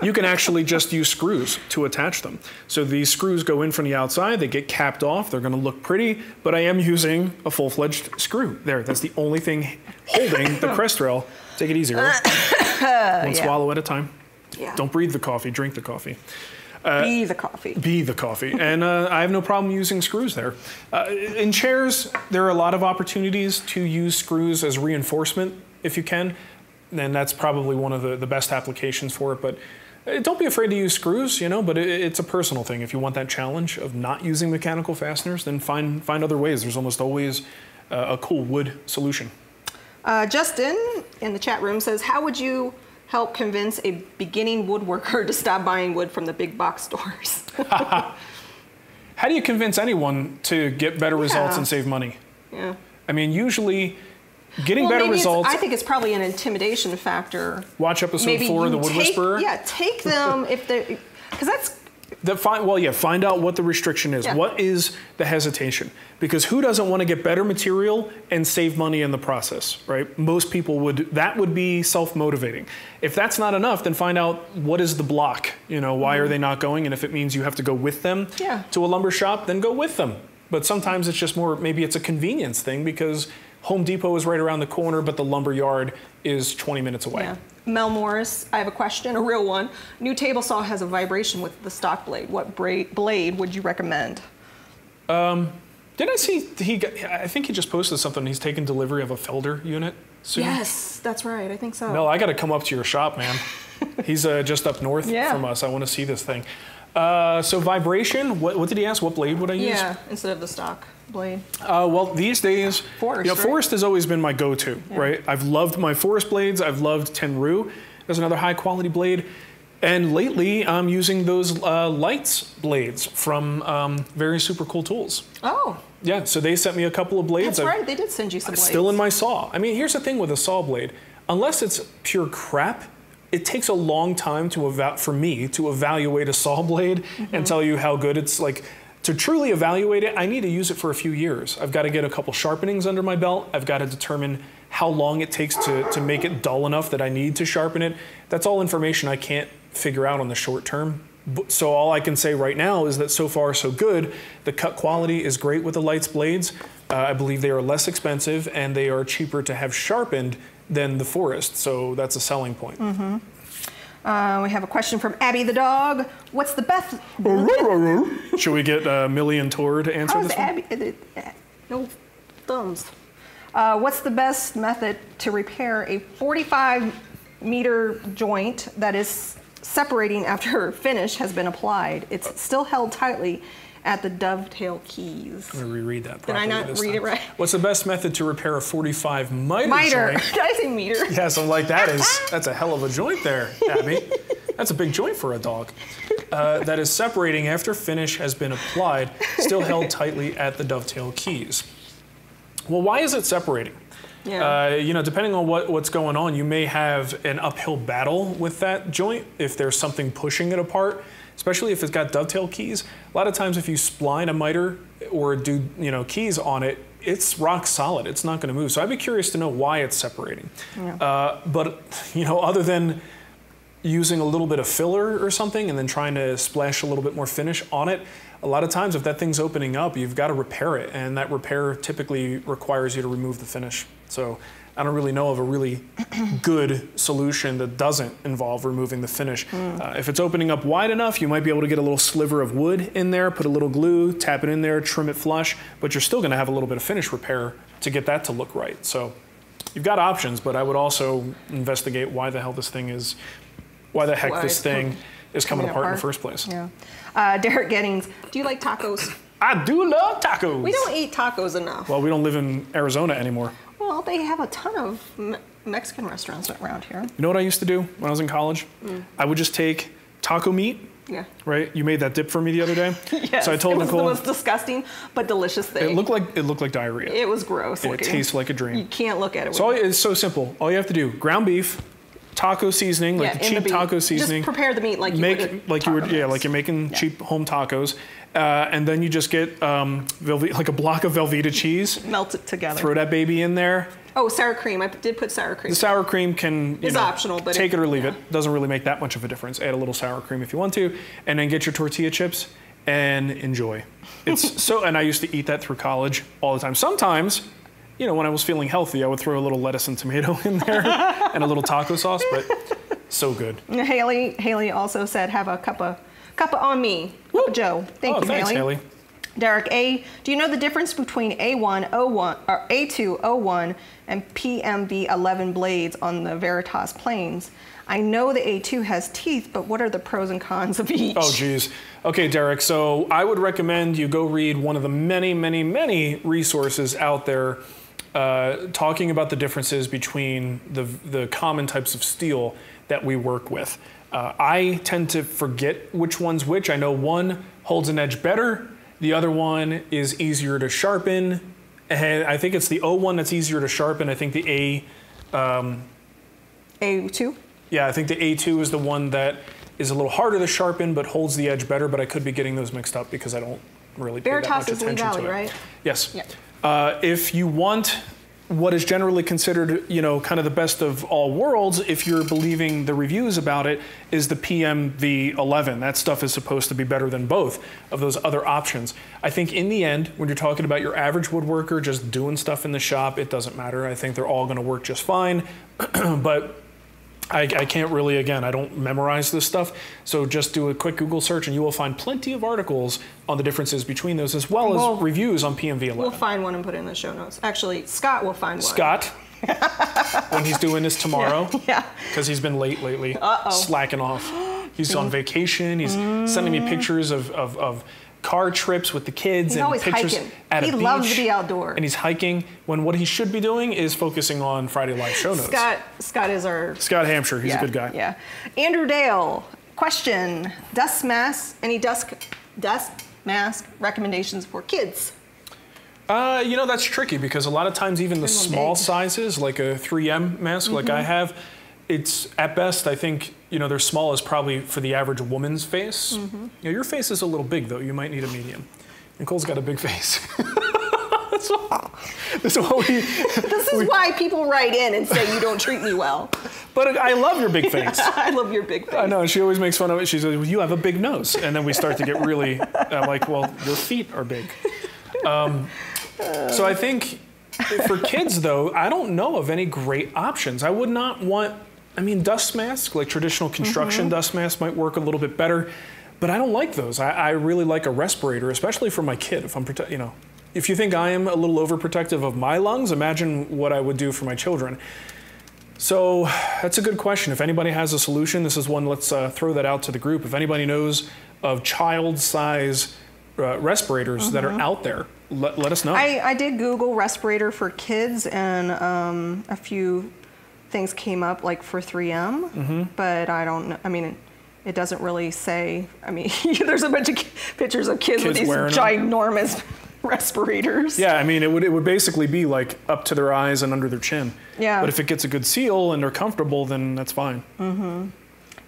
S2: you can actually just use screws to attach them. So these screws go in from the outside, they get capped off, they're gonna look pretty, but I am using a full-fledged screw. There, that's the only thing holding the crest rail. Take it easy, right? One swallow at a time.
S1: Yeah.
S2: Don't breathe the coffee, drink the coffee.
S1: Be the coffee.
S2: Be the coffee. And I have no problem using screws there. In chairs, there are a lot of opportunities to use screws as reinforcement if you can. And that's probably one of the best applications for it. But don't be afraid to use screws, but it's a personal thing. If you want that challenge of not using mechanical fasteners, then find other ways. There's almost always a cool wood solution.
S1: Justin in the chat room says, how would you help convince a beginning woodworker to stop buying wood from the big box stores?
S2: How do you convince anyone to get better results and save money?
S1: Yeah.
S2: I mean, usually getting better results.
S1: I think it's probably an intimidation factor.
S2: Watch episode 4 of The Wood Whisperer.
S1: Yeah, take them if they're, because that's.
S2: Find out what the restriction is. Yeah. What is the hesitation? Because who doesn't want to get better material and save money in the process, right? Most people would. That would be self-motivating. If that's not enough, then find out what is the block. Why are they not going? And if it means you have to go with them to a lumber shop, then go with them. But sometimes it's just more, maybe it's a convenience thing because Home Depot is right around the corner, but the lumber yard is 20 minutes away. Yeah.
S1: Mel Morris, I have a question, a real one. New table saw has a vibration with the stock blade. What blade would you recommend?
S2: Did I see I think he just posted something. He's taking delivery of a Felder unit soon.
S1: Yes, that's right. I think so.
S2: Mel, I got to come up to your shop, man. He's just up north from us. I want to see this thing. So vibration, what did he ask? What blade would I use?
S1: Yeah, instead of the stock blade.
S2: Well, these days,
S1: Forest,
S2: Forest has always been my go-to, right? I've loved my Forest blades. I've loved Tenru. There's another high-quality blade. And lately, I'm using those Lights blades from Very Super Cool Tools.
S1: Oh.
S2: Yeah, so they sent me a couple of blades.
S1: That's right, they did send you some blades.
S2: Still in my saw. I mean, here's the thing with a saw blade. Unless it's pure crap, it takes a long time for me to evaluate a saw blade and tell you how good it's like. To truly evaluate it, I need to use it for a few years. I've got to get a couple sharpenings under my belt. I've got to determine how long it takes to make it dull enough that I need to sharpen it. That's all information I can't figure out on the short term. So all I can say right now is that so far so good. The cut quality is great with the Lights blades. I believe they are less expensive and they are cheaper to have sharpened than the Forest. So that's a selling point.
S1: We have a question from Abby the dog. What's the best?
S2: Should we get Millie and Tor to answer this one?
S1: Abby? No thumbs. What's the best method to repair a 45-meter joint that is separating after finish has been applied? It's still held tightly at the dovetail keys.
S2: Let me reread that
S1: Did
S2: properly.
S1: I not read it right?
S2: What's the best method to repair a 45 miter joint?
S1: Did I say meter?
S2: Yes, I'm like, that's a hell of a joint there, Abby. That's a big joint for a dog. That is separating after finish has been applied, still held tightly at the dovetail keys. Well, why is it separating?
S1: Yeah.
S2: You know, depending on what's going on, you may have an uphill battle with that joint if there's something pushing it apart, especially if it's got dovetail keys. A lot of times if you spline a miter or do, you know, keys on it, it's rock solid. It's not going to move. So I'd be curious to know why it's separating. Yeah. But, you know, other than using a little bit of filler or something and then trying to splash a little bit more finish on it, a lot of times if that thing's opening up, you've got to repair it, and that repair typically requires you to remove the finish. So I don't really know of a really good solution that doesn't involve removing the finish. If it's opening up wide enough, you might be able to get a little sliver of wood in there, put a little glue, tap it in there, trim it flush, but you're still going to have a little bit of finish repair to get that to look right. So you've got options, but I would also investigate why the hell this thing is, why the heck this thing is coming apart in the first place.
S1: Yeah. Derek Gettings, do you like tacos?
S2: I do love tacos.
S1: We don't eat tacos enough.
S2: Well, we don't live in Arizona anymore.
S1: Well, they have a ton of Mexican restaurants around here.
S2: You know what I used to do when I was in college? I would just take taco meat.
S1: Yeah.
S2: Right? You made that dip for me the other day.
S1: Yes.
S2: So I told Nicole.
S1: It was the most disgusting but delicious thing.
S2: It looked like diarrhea.
S1: It was gross looking.
S2: It tastes like a dream.
S1: You can't look at it.
S2: So it's so simple. All you have to do: ground beef, taco season, like the cheap taco seasoning.
S1: Just prepare the meat like you would.
S2: Like you're making cheap home tacos, and then you just get like a block of Velveeta cheese.
S1: Melt it together.
S2: Throw that baby in there.
S1: Oh, sour cream. I did put sour cream.
S2: The sour cream is
S1: optional, but
S2: take it or leave it. Doesn't really make that much of a difference. Add a little sour cream if you want to, and then get your tortilla chips and enjoy. It's so. And I used to eat that through college all the time. Sometimes, you know, when I was feeling healthy, I would throw a little lettuce and tomato in there and a little taco sauce, but so good.
S1: Haley also said, have a cuppa on me. Cup of Joe. Thank you,
S2: thanks, Haley.
S1: Derek A, do you know the difference between A101 or A201 and PMV11 blades on the Veritas planes? I know the A2 has teeth, but what are the pros and cons of each?
S2: Oh, geez. Okay, Derek, so I would recommend you go read one of the many, many, many resources out there talking about the differences between the common types of steel that we work with. I tend to forget which one's which. I know one holds an edge better. The other one is easier to sharpen. And I think it's the O1 that's easier to sharpen. I think the
S1: A2?
S2: Yeah, I think the A2 is the one that is a little harder to sharpen but holds the edge better, but I could be getting those mixed up because I don't really pay that much attention to it.
S1: Veritas is Leigh Valley, right?
S2: Yes.
S1: Yeah.
S2: If you want what is generally considered, you know, kind of the best of all worlds, if you're believing the reviews about it, is the PMV11. That stuff is supposed to be better than both of those other options. I think in the end, when you're talking about your average woodworker just doing stuff in the shop, it doesn't matter. I think they're all going to work just fine. But I can't really, again, I don't memorize this stuff, so just do a quick Google search and you will find plenty of articles on the differences between those, as well as reviews on PMV11.
S1: We'll find one and put it in the show notes. Actually, Scott will find one.
S2: Scott, when he's doing this tomorrow,
S1: yeah,
S2: because he's been late lately, slacking off. He's on vacation, he's sending me pictures of car trips with the kids and pictures at a beach.
S1: He loves to be outdoors.
S2: And he's hiking when what he should be doing is focusing on Friday Live show notes.
S1: Scott is our...
S2: Scott Hampshire, he's a good guy.
S1: Yeah. Andrew Dale, question, dust mask, any dust mask recommendations for kids?
S2: You know, that's tricky because a lot of times even the small sizes, like a 3M mask like I have, it's at best, I think, you know, their small is probably for the average woman's face. You know, your face is a little big though. You might need a medium. Nicole's got a big face. This is
S1: why people write in and say you don't treat me well.
S2: But I love your big face.
S1: I love your big face.
S2: I know. She always makes fun of it. She says, well, you have a big nose. And then we start to get really like, well, your feet are big. So I think for kids, though, I don't know of any great options. I would not want, I mean, dust masks, like traditional construction dust masks might work a little bit better. But I don't like those. I really like a respirator, especially for my kid. If I'm, you know, if you think I am a little overprotective of my lungs, imagine what I would do for my children. So that's a good question. If anybody has a solution, this is one, let's throw that out to the group. If anybody knows of child-size respirators that are out there, let us know.
S1: I did Google respirator for kids, and a few things came up, like for 3M, but I don't know. I mean, it doesn't really say. I mean, there's a bunch of pictures of kids with these ginormous respirators.
S2: Yeah, I mean, it would basically be like up to their eyes and under their chin.
S1: Yeah.
S2: But if it gets a good seal and they're comfortable, then that's fine.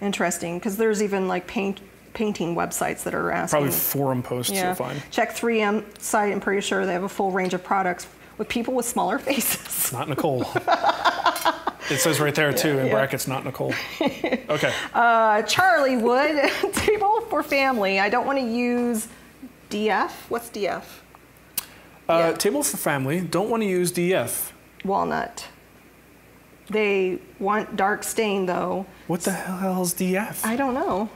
S1: Interesting, because there's even like painting websites that are asking.
S2: Probably forum posts you'll find.
S1: Check 3M site. I'm pretty sure they have a full range of products with people with smaller faces.
S2: Not Nicole. It says right there too, in brackets, not Nicole. Okay.
S1: Charlie Wood, table for family. I don't want to use DF. What's DF?
S2: Table for family, don't want to use DF.
S1: Walnut. They want dark stain though.
S2: What the hell is DF?
S1: I don't know.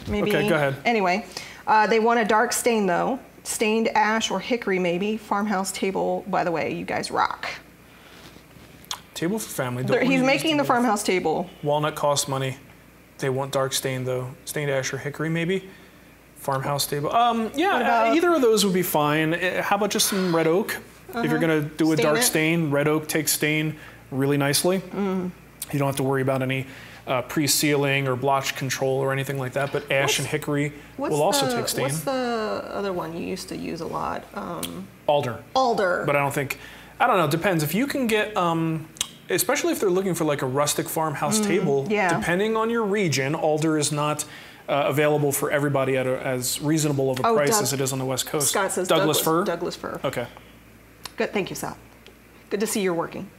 S1: Maybe.
S2: Okay, go ahead.
S1: Anyway, they want a dark stain though. Stained ash or hickory maybe. Farmhouse table, by the way, you guys rock.
S2: Table for family.
S1: He's making the farmhouse table.
S2: Walnut costs money. They want dark stain though. Stained ash or hickory maybe. Farmhouse table. Yeah, either of those would be fine. How about just some red oak? If you're gonna do a dark stain, red oak takes stain really nicely. You don't have to worry about any pre-sealing or blotch control or anything like that, but ash and hickory will also take stain.
S1: What's the other one you used to use a lot?
S2: Alder.
S1: Alder.
S2: But I don't know, it depends. If you can get, especially if they're looking for like a rustic farmhouse table, depending on your region, alder is not available for everybody at as reasonable of a price as it is on the West Coast.
S1: Scott says
S2: Douglas fir?
S1: Douglas fir.
S2: Okay.
S1: Good, thank you, Sal. Good to see you're working.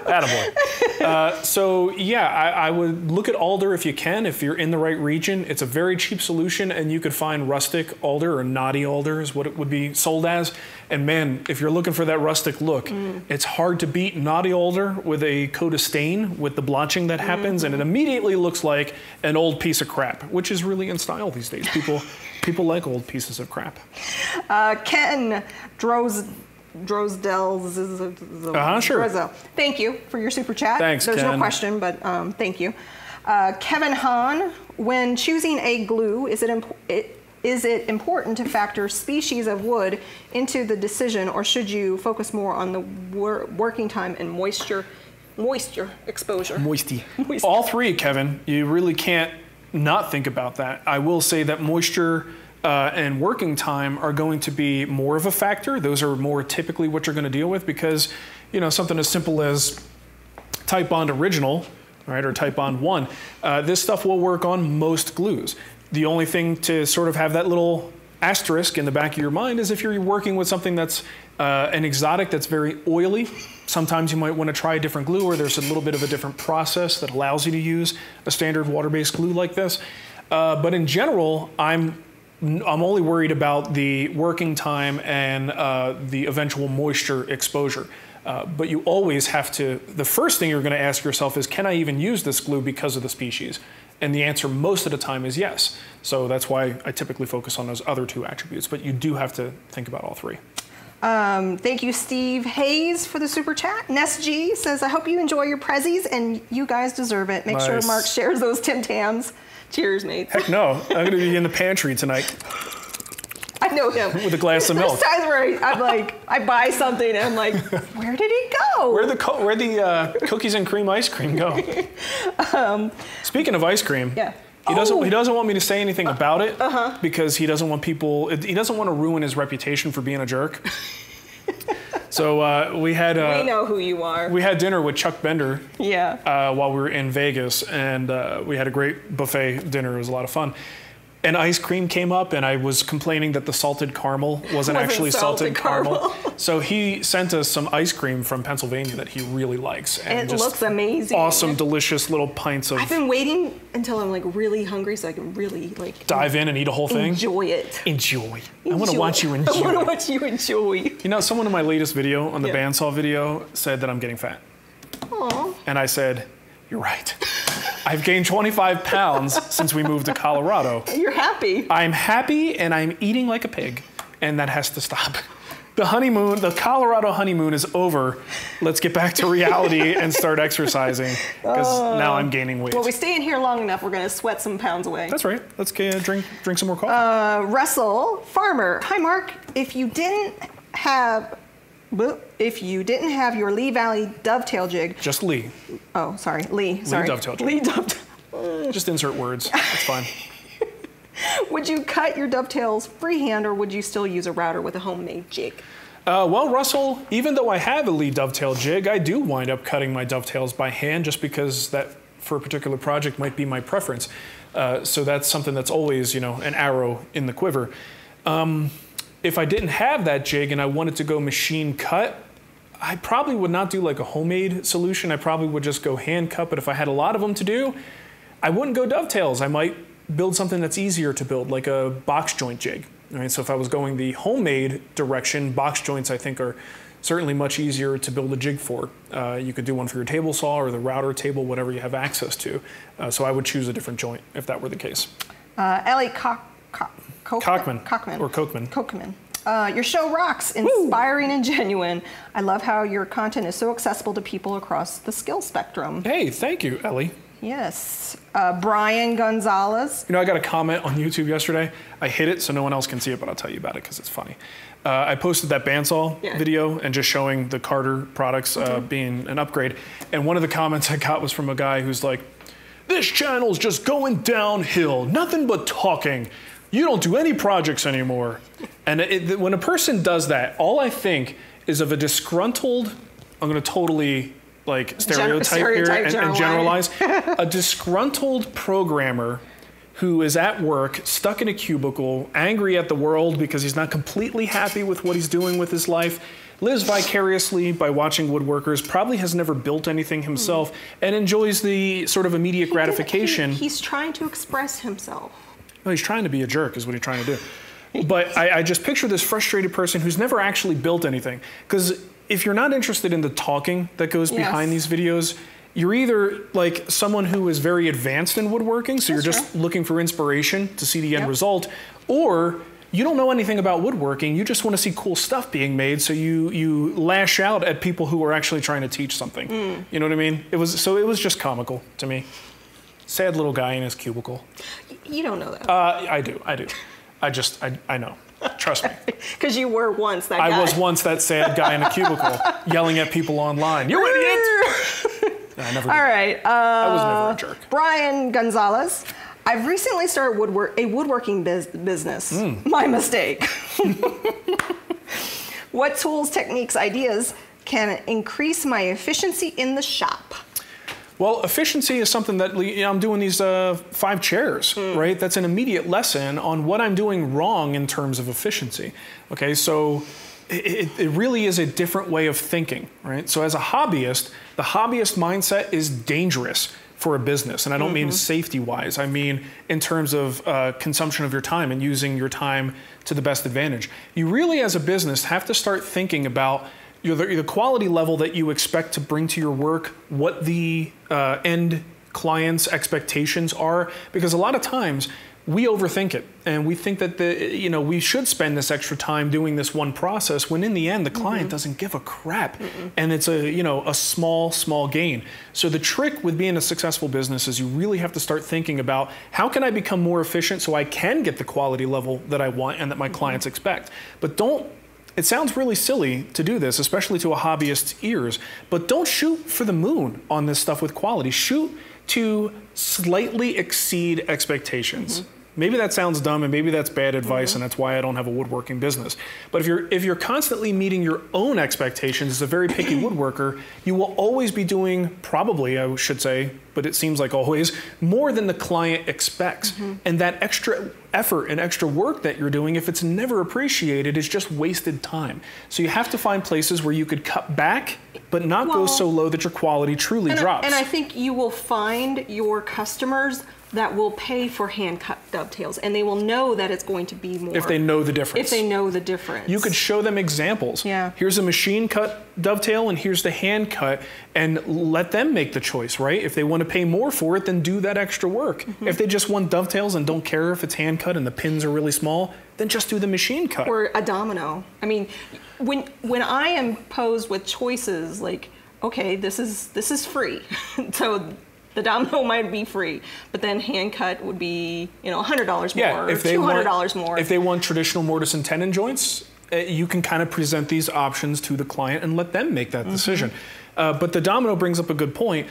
S2: Attaboy. So yeah, I would look at alder if you can, if you're in the right region. It's a very cheap solution, and you could find rustic alder or knotty alder is what it would be sold as. And man, if you're looking for that rustic look, it's hard to beat knotty alder with a coat of stain with the blotching that happens, and it immediately looks like an old piece of crap, which is really in style these days. People like old pieces of crap.
S1: Ken Drosdell's.
S2: Sure.
S1: Thank you for your super chat.
S2: Thanks,
S1: There's
S2: Ken.
S1: no question, but thank you. Kevin Hahn, when choosing a glue, is it important to factor species of wood into the decision, or should you focus more on the working time and moisture exposure?
S2: Moisty. All three, Kevin. You really can't not think about that. I will say that moisture and working time are going to be more of a factor. Those are more typically what you're going to deal with, because something as simple as Type Bond Original, right, or Type Bond 1, this stuff will work on most glues. The only thing to sort of have that little asterisk in the back of your mind is if you're working with something that's an exotic that's very oily. Sometimes you might want to try a different glue, or there's a little bit of a different process that allows you to use a standard water-based glue like this. But in general, I'm only worried about the working time and the eventual moisture exposure. But you always have to, the first thing you're going to ask yourself is, can I even use this glue because of the species? And the answer most of the time is yes. So that's why I typically focus on those other two attributes, but you do have to think about all three.
S1: Thank you, Steve Hayes, for the super chat. Ness G says, I hope you enjoy your prezzies, and you guys deserve it. Make sure Mark shares those Tim Tams. Cheers, mate.
S2: Heck no. I'm going to be in the pantry tonight.
S1: I know him.
S2: With a glass of milk.
S1: There's times where I'm like, I buy something and I'm like, where did it go?
S2: Where'd the cookies and cream ice cream go? Speaking of ice cream, he doesn't want me to say anything about it because he doesn't want he doesn't want to ruin his reputation for being a jerk. So we know who you are. We had dinner with Chuck Bender while we were in Vegas, and we had a great buffet dinner. It was a lot of fun. And ice cream came up, and I was complaining that the salted caramel wasn't actually salted caramel. So he sent us some ice cream from Pennsylvania that he really likes. And
S1: it looks amazing.
S2: Awesome, delicious little pints of...
S1: I've been waiting until I'm like really hungry so I can really like...
S2: dive in and eat a whole thing?
S1: Enjoy it.
S2: Enjoy. I want to watch you enjoy.
S1: I want to watch you enjoy.
S2: You know, someone in my latest video, on the bandsaw video, said that I'm getting fat.
S1: Aww.
S2: And I said, You're right. I've gained 25 pounds since we moved to Colorado.
S1: You're happy.
S2: I'm happy and I'm eating like a pig, and that has to stop. The honeymoon, the Colorado honeymoon is over. Let's get back to reality and start exercising, because now I'm gaining weight.
S1: Well, we stay in here long enough, we're gonna sweat some pounds away.
S2: That's right. Let's drink some more coffee.
S1: Russell Farmer. Hi, Mark. If you didn't have your Leigh Valley dovetail jig.
S2: Just Leigh.
S1: Oh, sorry, Leigh. Sorry.
S2: Leigh dovetail jig.
S1: Leigh dovetail.
S2: Just insert words. It's fine.
S1: Would you cut your dovetails freehand, or would you still use a router with a homemade jig?
S2: Well, Russell, even though I have a Leigh dovetail jig, I do wind up cutting my dovetails by hand, just because that, for a particular project, might be my preference. So that's something that's always, an arrow in the quiver. If I didn't have that jig and I wanted to go machine cut, I probably would not do like a homemade solution. I probably would just go hand cut. But if I had a lot of them to do, I wouldn't go dovetails. I might build something that's easier to build, like a box joint jig. All right, so if I was going the homemade direction, box joints I think are certainly much easier to build a jig for. You could do one for your table saw or the router table, whatever you have access to. So I would choose a different joint if that were the case.
S1: Ellie
S2: Cockman. Or Kochman.
S1: Your show rocks, inspiring and genuine. I love how your content is so accessible to people across the skill spectrum.
S2: Hey, thank you, Ellie.
S1: Yes. Brian Gonzalez.
S2: I got a comment on YouTube yesterday. I hid it so no one else can see it, but I'll tell you about it because it's funny. I posted that bandsaw video and just showing the Carter products being an upgrade. And one of the comments I got was from a guy who's like, "This channel's just going downhill, nothing but talking. You don't do any projects anymore." And when a person does that, all I think is of a disgruntled, I'm going to totally stereotype here and generalize, a disgruntled programmer who is at work, stuck in a cubicle, angry at the world because he's not completely happy with what he's doing with his life, lives vicariously by watching woodworkers, probably has never built anything himself, and enjoys the sort of immediate gratification.
S1: He's trying to express himself.
S2: No, he's trying to be a jerk is what he's trying to do. But I just picture this frustrated person who's never actually built anything. Because if you're not interested in the talking that goes behind these videos, you're either like someone who is very advanced in woodworking, so you're just looking for inspiration to see the end result, or you don't know anything about woodworking, you just want to see cool stuff being made, so you lash out at people who are actually trying to teach something. You know what I mean? It was just comical to me. Sad little guy in his cubicle.
S1: You don't know that.
S2: I do. I know. Trust me.
S1: Because you were once that guy.
S2: I was once that sad guy in a cubicle yelling at people online. You idiot! I never did.
S1: All right.
S2: I was never a jerk.
S1: Brian Gonzalez. I've recently started a woodworking business. My mistake. What tools, techniques, ideas can increase my efficiency in the shop?
S2: Well, efficiency is something that I'm doing these 5 chairs, right? That's an immediate lesson on what I'm doing wrong in terms of efficiency. Okay, so it really is a different way of thinking, right? So as a hobbyist, the hobbyist mindset is dangerous for a business. And I don't mean safety-wise. I mean in terms of consumption of your time and using your time to the best advantage. You really, as a business, have to start thinking about the quality level that you expect to bring to your work, what the end client's expectations are, because a lot of times we overthink it and we think that we should spend this extra time doing this one process when in the end the client doesn't give a crap and it's a small gain. So the trick with being a successful business is you really have to start thinking about how can I become more efficient so I can get the quality level that I want and that my clients expect. But it sounds really silly to do this, especially to a hobbyist's ears, but don't shoot for the moon on this stuff with quality. Shoot to slightly exceed expectations. Maybe that sounds dumb and maybe that's bad advice and that's why I don't have a woodworking business. But if you're constantly meeting your own expectations as a very picky woodworker, you will always be doing, probably I should say, but it seems like always, more than the client expects. And that extra effort and extra work that you're doing, if it's never appreciated, is just wasted time. So you have to find places where you could cut back, but not go so low that your quality truly drops.
S1: And I think you will find your customers that will pay for hand-cut dovetails, and they will know that it's going to be more.
S2: If they know the difference.
S1: If they know the difference.
S2: You could show them examples.
S1: Yeah.
S2: Here's a machine-cut dovetail, and here's the hand-cut, and let them make the choice, right? If they want to pay more for it, then do that extra work. If they just want dovetails and don't care if it's hand-cut and the pins are really small, then just do the machine-cut.
S1: Or a domino. I mean, when I am posed with choices like, okay, this is free, so the domino might be free, but then hand cut would be, $100 more, or $200 more.
S2: If they want traditional mortise and tenon joints, you can kind of present these options to the client and let them make that decision. But the domino brings up a good point.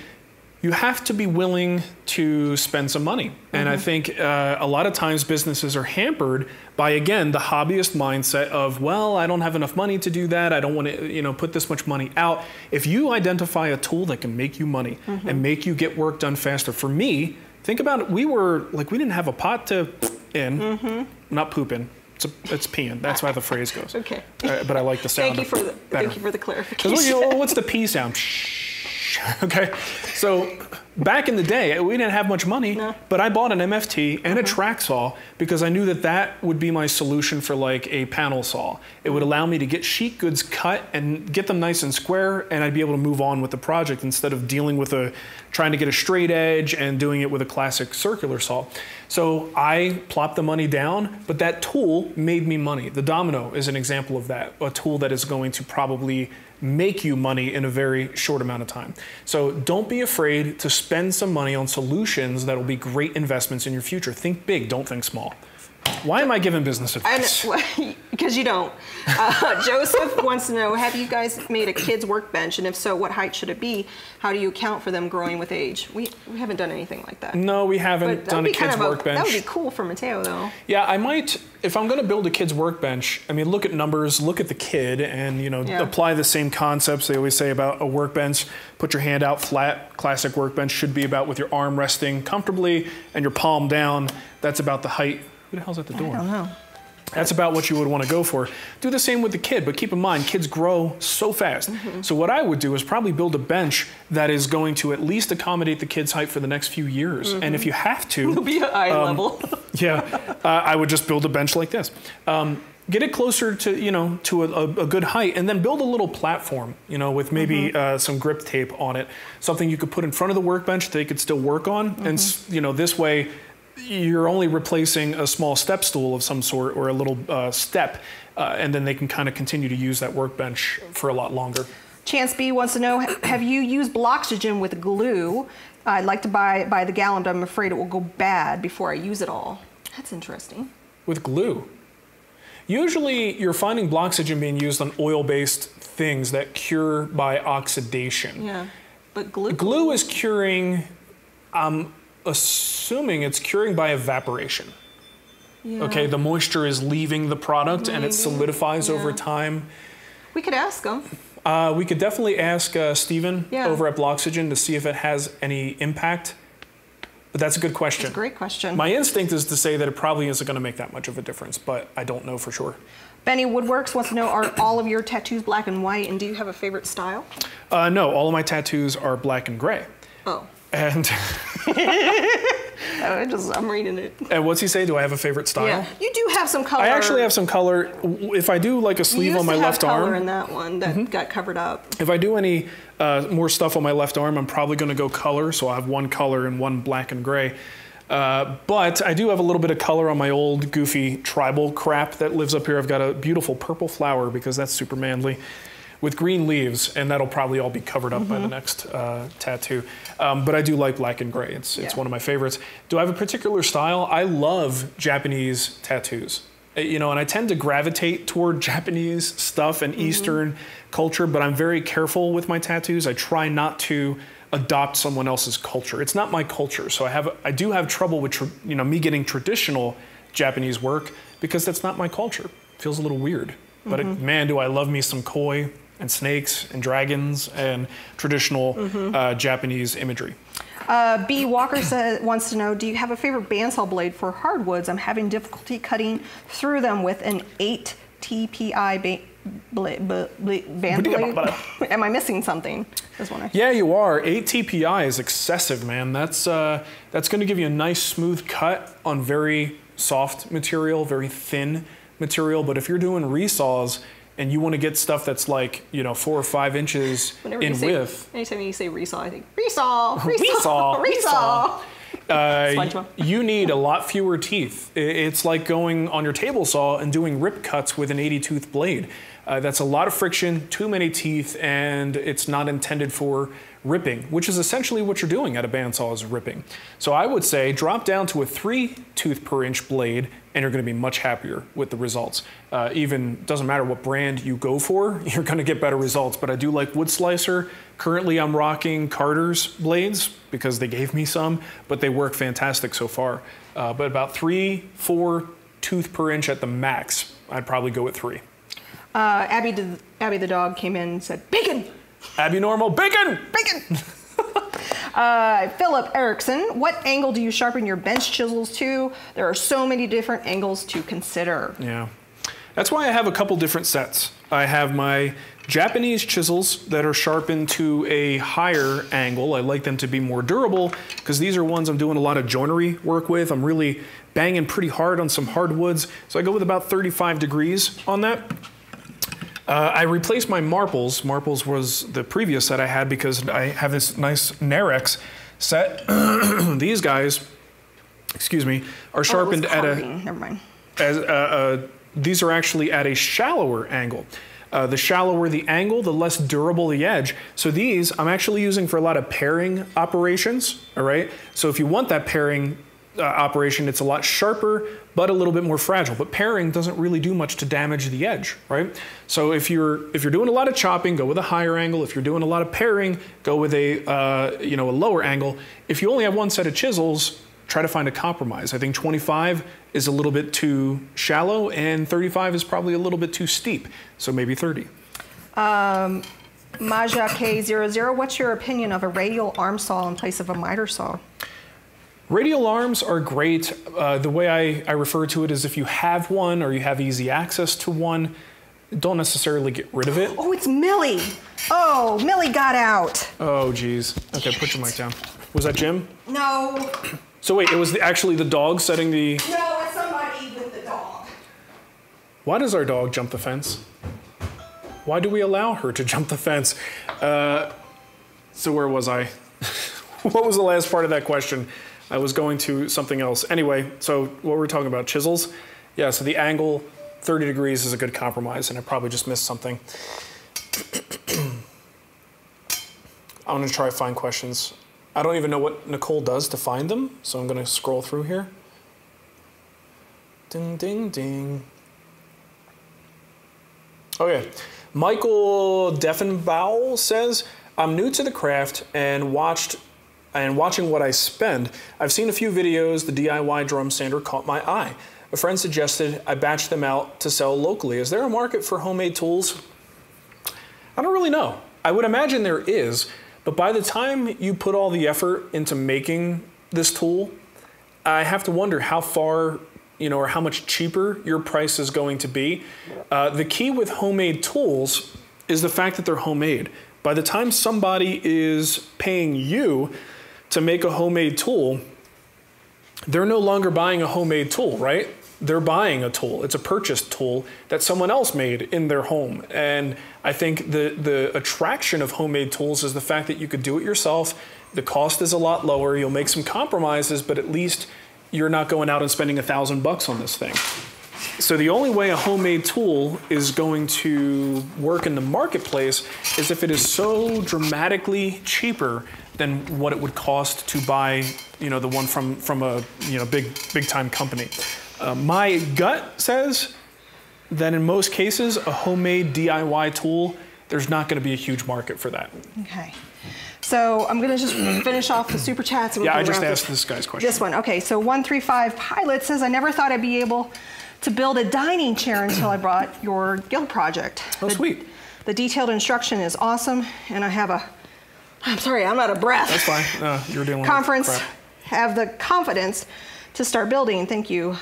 S2: You have to be willing to spend some money. And I think a lot of times businesses are hampered by, again, the hobbyist mindset of, well, I don't have enough money to do that. I don't want to, put this much money out. If you identify a tool that can make you money and make you get work done faster, for me, think about it. We didn't have a pot to in, not poop in. It's peeing. That's why the phrase goes.
S1: Okay.
S2: But I like the sound.
S1: Thank you for the clarification.
S2: What's the pee sound? Okay, so back in the day, we didn't have much money, but I bought an MFT and a track saw because I knew that that would be my solution for like a panel saw. It would allow me to get sheet goods cut and get them nice and square, and I'd be able to move on with the project instead of dealing with trying to get a straight edge and doing it with a classic circular saw. So I plopped the money down, but that tool made me money. The domino is an example of that, a tool that is going to probably make you money in a very short amount of time. So don't be afraid to spend some money on solutions that will be great investments in your future. Think big, don't think small. Why am I giving business advice?
S1: Because you don't. Joseph wants to know, have you guys made a kid's workbench? And if so, what height should it be? How do you account for them growing with age? We haven't done anything like that.
S2: No, we haven't done a kid's workbench.
S1: That would be cool for Mateo, though.
S2: Yeah, I might, if I'm going to build a kid's workbench, I mean, look at numbers, look at the kid, and apply the same concepts they always say about a workbench. Put your hand out flat. Classic workbench should be about with your arm resting comfortably and your palm down. That's about the height. Who the hell's at the door?
S1: I don't know.
S2: That's about what you would want to go for. Do the same with the kid, but keep in mind, kids grow so fast. So what I would do is probably build a bench that is going to at least accommodate the kid's height for the next few years. And if you have to...
S1: It'll be at eye level.
S2: I would just build a bench like this. Get it closer to, to a good height, and then build a little platform, with maybe some grip tape on it. Something you could put in front of the workbench that they could still work on. And, this way, you're only replacing a small step stool of some sort or a little step, and then they can kind of continue to use that workbench for a lot longer.
S1: Chance B wants to know, have you used Bloxygen with glue? I'd like to buy the gallon, but I'm afraid it will go bad before I use it all. That's interesting.
S2: With glue? Usually you're finding Bloxygen being used on oil-based things that cure by oxidation.
S1: Yeah, but glue?
S2: Glue is curing... assuming it's curing by evaporation. Yeah. Okay, the moisture is leaving the product and it solidifies over time.
S1: We could ask them.
S2: We could definitely ask Steven over at Bloxygen to see if it has any impact. But that's a good question.
S1: That's a great question.
S2: My instinct is to say that it probably isn't going to make that much of a difference, but I don't know for sure.
S1: Benny Woodworks wants to know, are all of your tattoos black and white, and do you have a favorite style?
S2: No, all of my tattoos are black and gray.
S1: Oh.
S2: And
S1: I'm reading it.
S2: And what's he say? Do I have a favorite style?
S1: Yeah, you do have some color.
S2: I actually have some color. If I do like a sleeve on my left arm,
S1: color in that one that got covered up.
S2: If I do any more stuff on my left arm, I'm probably going to go color. So I have one color and one black and gray. But I do have a little bit of color on my old goofy tribal crap that lives up here. I've got a beautiful purple flower because that's super manly, with green leaves, and that'll probably all be covered up by the next tattoo. But I do like black and gray. It's one of my favorites. Do I have a particular style? I love Japanese tattoos. And I tend to gravitate toward Japanese stuff and Eastern culture, but I'm very careful with my tattoos. I try not to adopt someone else's culture. It's not my culture, so I do have trouble with me getting traditional Japanese work because that's not my culture. It feels a little weird. But man, do I love me some koi and snakes and dragons and traditional Japanese imagery.
S1: B. Walker wants to know, do you have a favorite bandsaw blade for hardwoods? I'm having difficulty cutting through them with an 8 TPI band blade. Am I missing something?
S2: Yeah, you are. 8 TPI is excessive, man. That's going to give you a nice smooth cut on very soft material, very thin material. But if you're doing resaws and you want to get stuff that's like, 4 or 5 inches in width.
S1: Anytime you say resaw, I think resaw, resaw.
S2: You need a lot fewer teeth. It's like going on your table saw and doing rip cuts with an 80-tooth blade. That's a lot of friction, too many teeth, and it's not intended for ripping, which is essentially what you're doing at a bandsaw is ripping. So I would say drop down to a 3-tooth per inch blade, and you're going to be much happier with the results. Even doesn't matter what brand you go for, you're going to get better results. But I do like wood slicer. Currently, I'm rocking Carter's blades because they gave me some, but they work fantastic so far. But about 3-4 tooth per inch at the max. I'd probably go with 3.
S1: Abby the dog came in and said, bacon!
S2: Abby Normal, bacon!
S1: Bacon! Philip Erickson, what angle do you sharpen your bench chisels to? There are so many different angles to consider.
S2: Yeah, that's why I have a couple different sets. I have my Japanese chisels that are sharpened to a higher angle. I like them to be more durable because these are ones I'm doing a lot of joinery work with. I'm really banging pretty hard on some hardwoods. So I go with about 35 degrees on that. I replaced my marples. Marples was the previous set I had because I have this nice Narex set. These guys, excuse me, are sharpened at a...
S1: Never mind.
S2: These are actually at a shallower angle. The shallower the angle, the less durable the edge. So these I'm actually using for a lot of paring operations, all right? So if you want that paring operation, it's a lot sharper, but a little bit more fragile. But paring doesn't really do much to damage the edge, right? So if you're doing a lot of chopping, go with a higher angle. If you're doing a lot of paring, go with a a lower angle. If you only have one set of chisels, try to find a compromise. I think 25 is a little bit too shallow, and 35 is probably a little bit too steep. So maybe 30.
S1: Maja K00, what's your opinion of a radial arm saw in place of a miter saw?
S2: Radial arms are great. The way I refer to it is if you have one or you have easy access to one, don't necessarily get rid of it.
S1: Oh, it's Millie. Oh, Millie got out.
S2: Oh, geez. Okay, put your mic down. Was that Jim?
S1: No.
S2: So wait, it was actually the dog setting the...
S1: No, it's somebody with the dog.
S2: Why does our dog jump the fence? Why do we allow her to jump the fence? So where was I? What was the last part of that question? I was going to something else. Anyway, so what were we talking about? Chisels? Yeah, so the angle, 30 degrees is a good compromise, and I probably just missed something. I'm gonna try to find questions. I don't even know what Nicole does to find them, so I'm gonna scroll through here. Ding, ding, ding. Okay, Michael Deffenbaugh says, I'm new to the craft and watching what I spend, I've seen a few videos, the DIY drum sander caught my eye. A friend suggested I batch them out to sell locally. Is there a market for homemade tools? I don't really know. I would imagine there is, but by the time you put all the effort into making this tool, I have to wonder how far, or how much cheaper your price is going to be. The key with homemade tools is the fact that they're homemade. By the time somebody is paying you to make a homemade tool, they're no longer buying a homemade tool, right? They're buying a tool. It's a purchased tool that someone else made in their home. And I think the attraction of homemade tools is the fact that you could do it yourself. The cost is a lot lower. You'll make some compromises, but at least you're not going out and spending $1,000 on this thing. So the only way a homemade tool is going to work in the marketplace is if it is so dramatically cheaper than what it would cost to buy, the one from a big time company. My gut says that in most cases, a homemade DIY tool, there's not going to be a huge market for that.
S1: Okay. So I'm going to just finish off the super chats.
S2: Yeah, I just asked this guy's question.
S1: This one. Okay, so 135 Pilot says, I never thought I'd be able to build a dining chair until I brought your guild project.
S2: Oh, sweet.
S1: The detailed instruction is awesome, and I have a I'm sorry, I'm out of breath.
S2: That's fine. You're dealing
S1: Conference,
S2: with crap.
S1: have the confidence to start building. Thank you.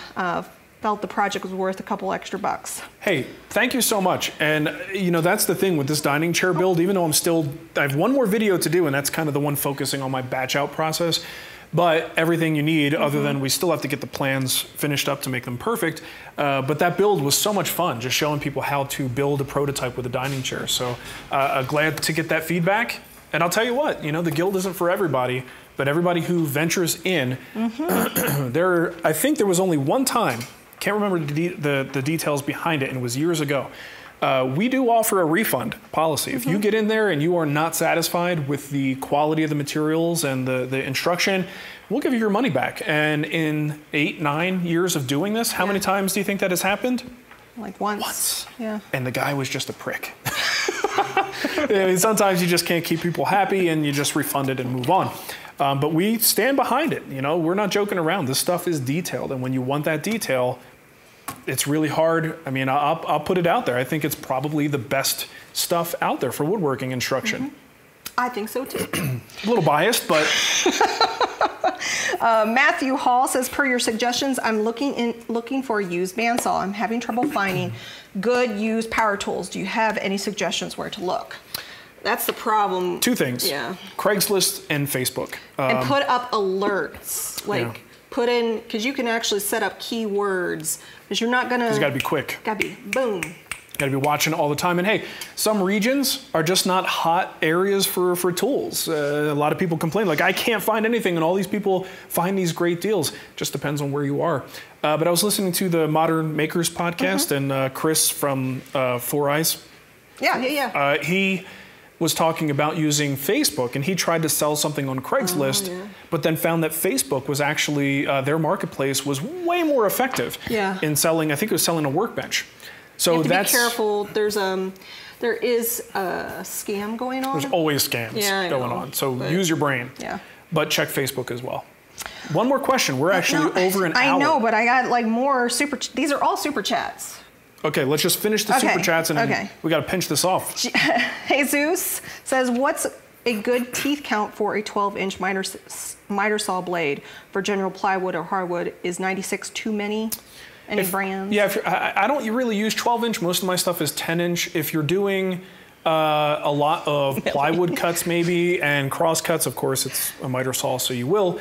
S1: Felt the project was worth a couple extra bucks.
S2: Hey, thank you so much. And you know, that's the thing with this dining chair build, even though I have one more video to do, and that's kind of the one focusing on my batch out process. But everything you need, other than we still have to get the plans finished up to make them perfect. But that build was so much fun, just showing people how to build a prototype with a dining chair. So glad to get that feedback. And I'll tell you what, you know, the guild isn't for everybody, but everybody who ventures in, I think there was only one time, can't remember the details behind it, and it was years ago. We do offer a refund policy. If you get in there and you are not satisfied with the quality of the materials and the instruction, we'll give you your money back. And in 8, 9 years of doing this, how many times do you think that has happened?
S1: Like once.
S2: Once.
S1: Yeah.
S2: And the guy was just a prick. I mean, sometimes you just can't keep people happy and you just refund it and move on. But we stand behind it. You know, we're not joking around. This stuff is detailed. And when you want that detail, it's really hard. I mean, I'll put it out there. I think it's probably the best stuff out there for woodworking instruction.
S1: I think so too.
S2: A little biased, but.
S1: Matthew Hall says, per your suggestions, I'm looking for a used bandsaw. I'm having trouble finding good used power tools. Do you have any suggestions where to look? That's the problem.
S2: 2 things.
S1: Yeah.
S2: Craigslist and Facebook.
S1: And put up alerts. Like, put in, because you can actually set up keywords. Because you're not going to.
S2: It's got to be quick.
S1: Got to be boom.
S2: Got to be watching all the time. And hey, some regions are just not hot areas for tools. A lot of people complain, like, I can't find anything, and all these people find these great deals. Just depends on where you are. But I was listening to the Modern Makers podcast, and Chris from Four Eyes.
S1: Yeah.
S2: He was talking about using Facebook, and he tried to sell something on Craigslist, but then found that Facebook was actually, their marketplace was way more effective in selling, I think it was selling a workbench. So
S1: you have to
S2: that's
S1: be careful. There is a scam going on.
S2: There's always scams going on. So use your brain.
S1: Yeah.
S2: But check Facebook as well. One more question. We're actually over an hour.
S1: I know, but I got like more these are all super chats.
S2: Okay, let's just finish the super chats and then we got to pinch this off.
S1: Jesus says, what's a good teeth count for a 12-inch miter saw blade for general plywood or hardwood? Is 96 too many? Any brands?
S2: Yeah, I don't really use 12-inch. Most of my stuff is 10-inch. If you're doing a lot of plywood cuts maybe and cross cuts, of course, it's a miter saw, so you will.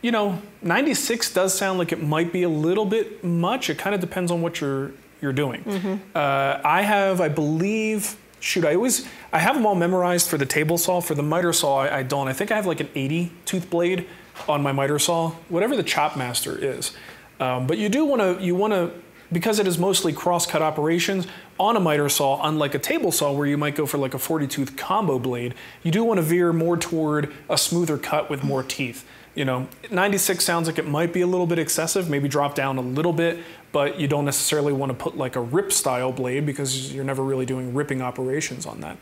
S2: You know, 96 does sound like it might be a little bit much. It kind of depends on what you're doing. I have, I believe, I have them all memorized for the table saw. For the miter saw, I don't. I think I have like an 80 tooth blade on my miter saw, whatever the chop master is. But you do want to, because it is mostly cross-cut operations, on a miter saw, unlike a table saw where you might go for like a 40-tooth combo blade, you do want to veer more toward a smoother cut with more teeth. You know, 96 sounds like it might be a little bit excessive, maybe drop down a little bit, but you don't necessarily want to put like a rip-style blade because you're never really doing ripping operations on that.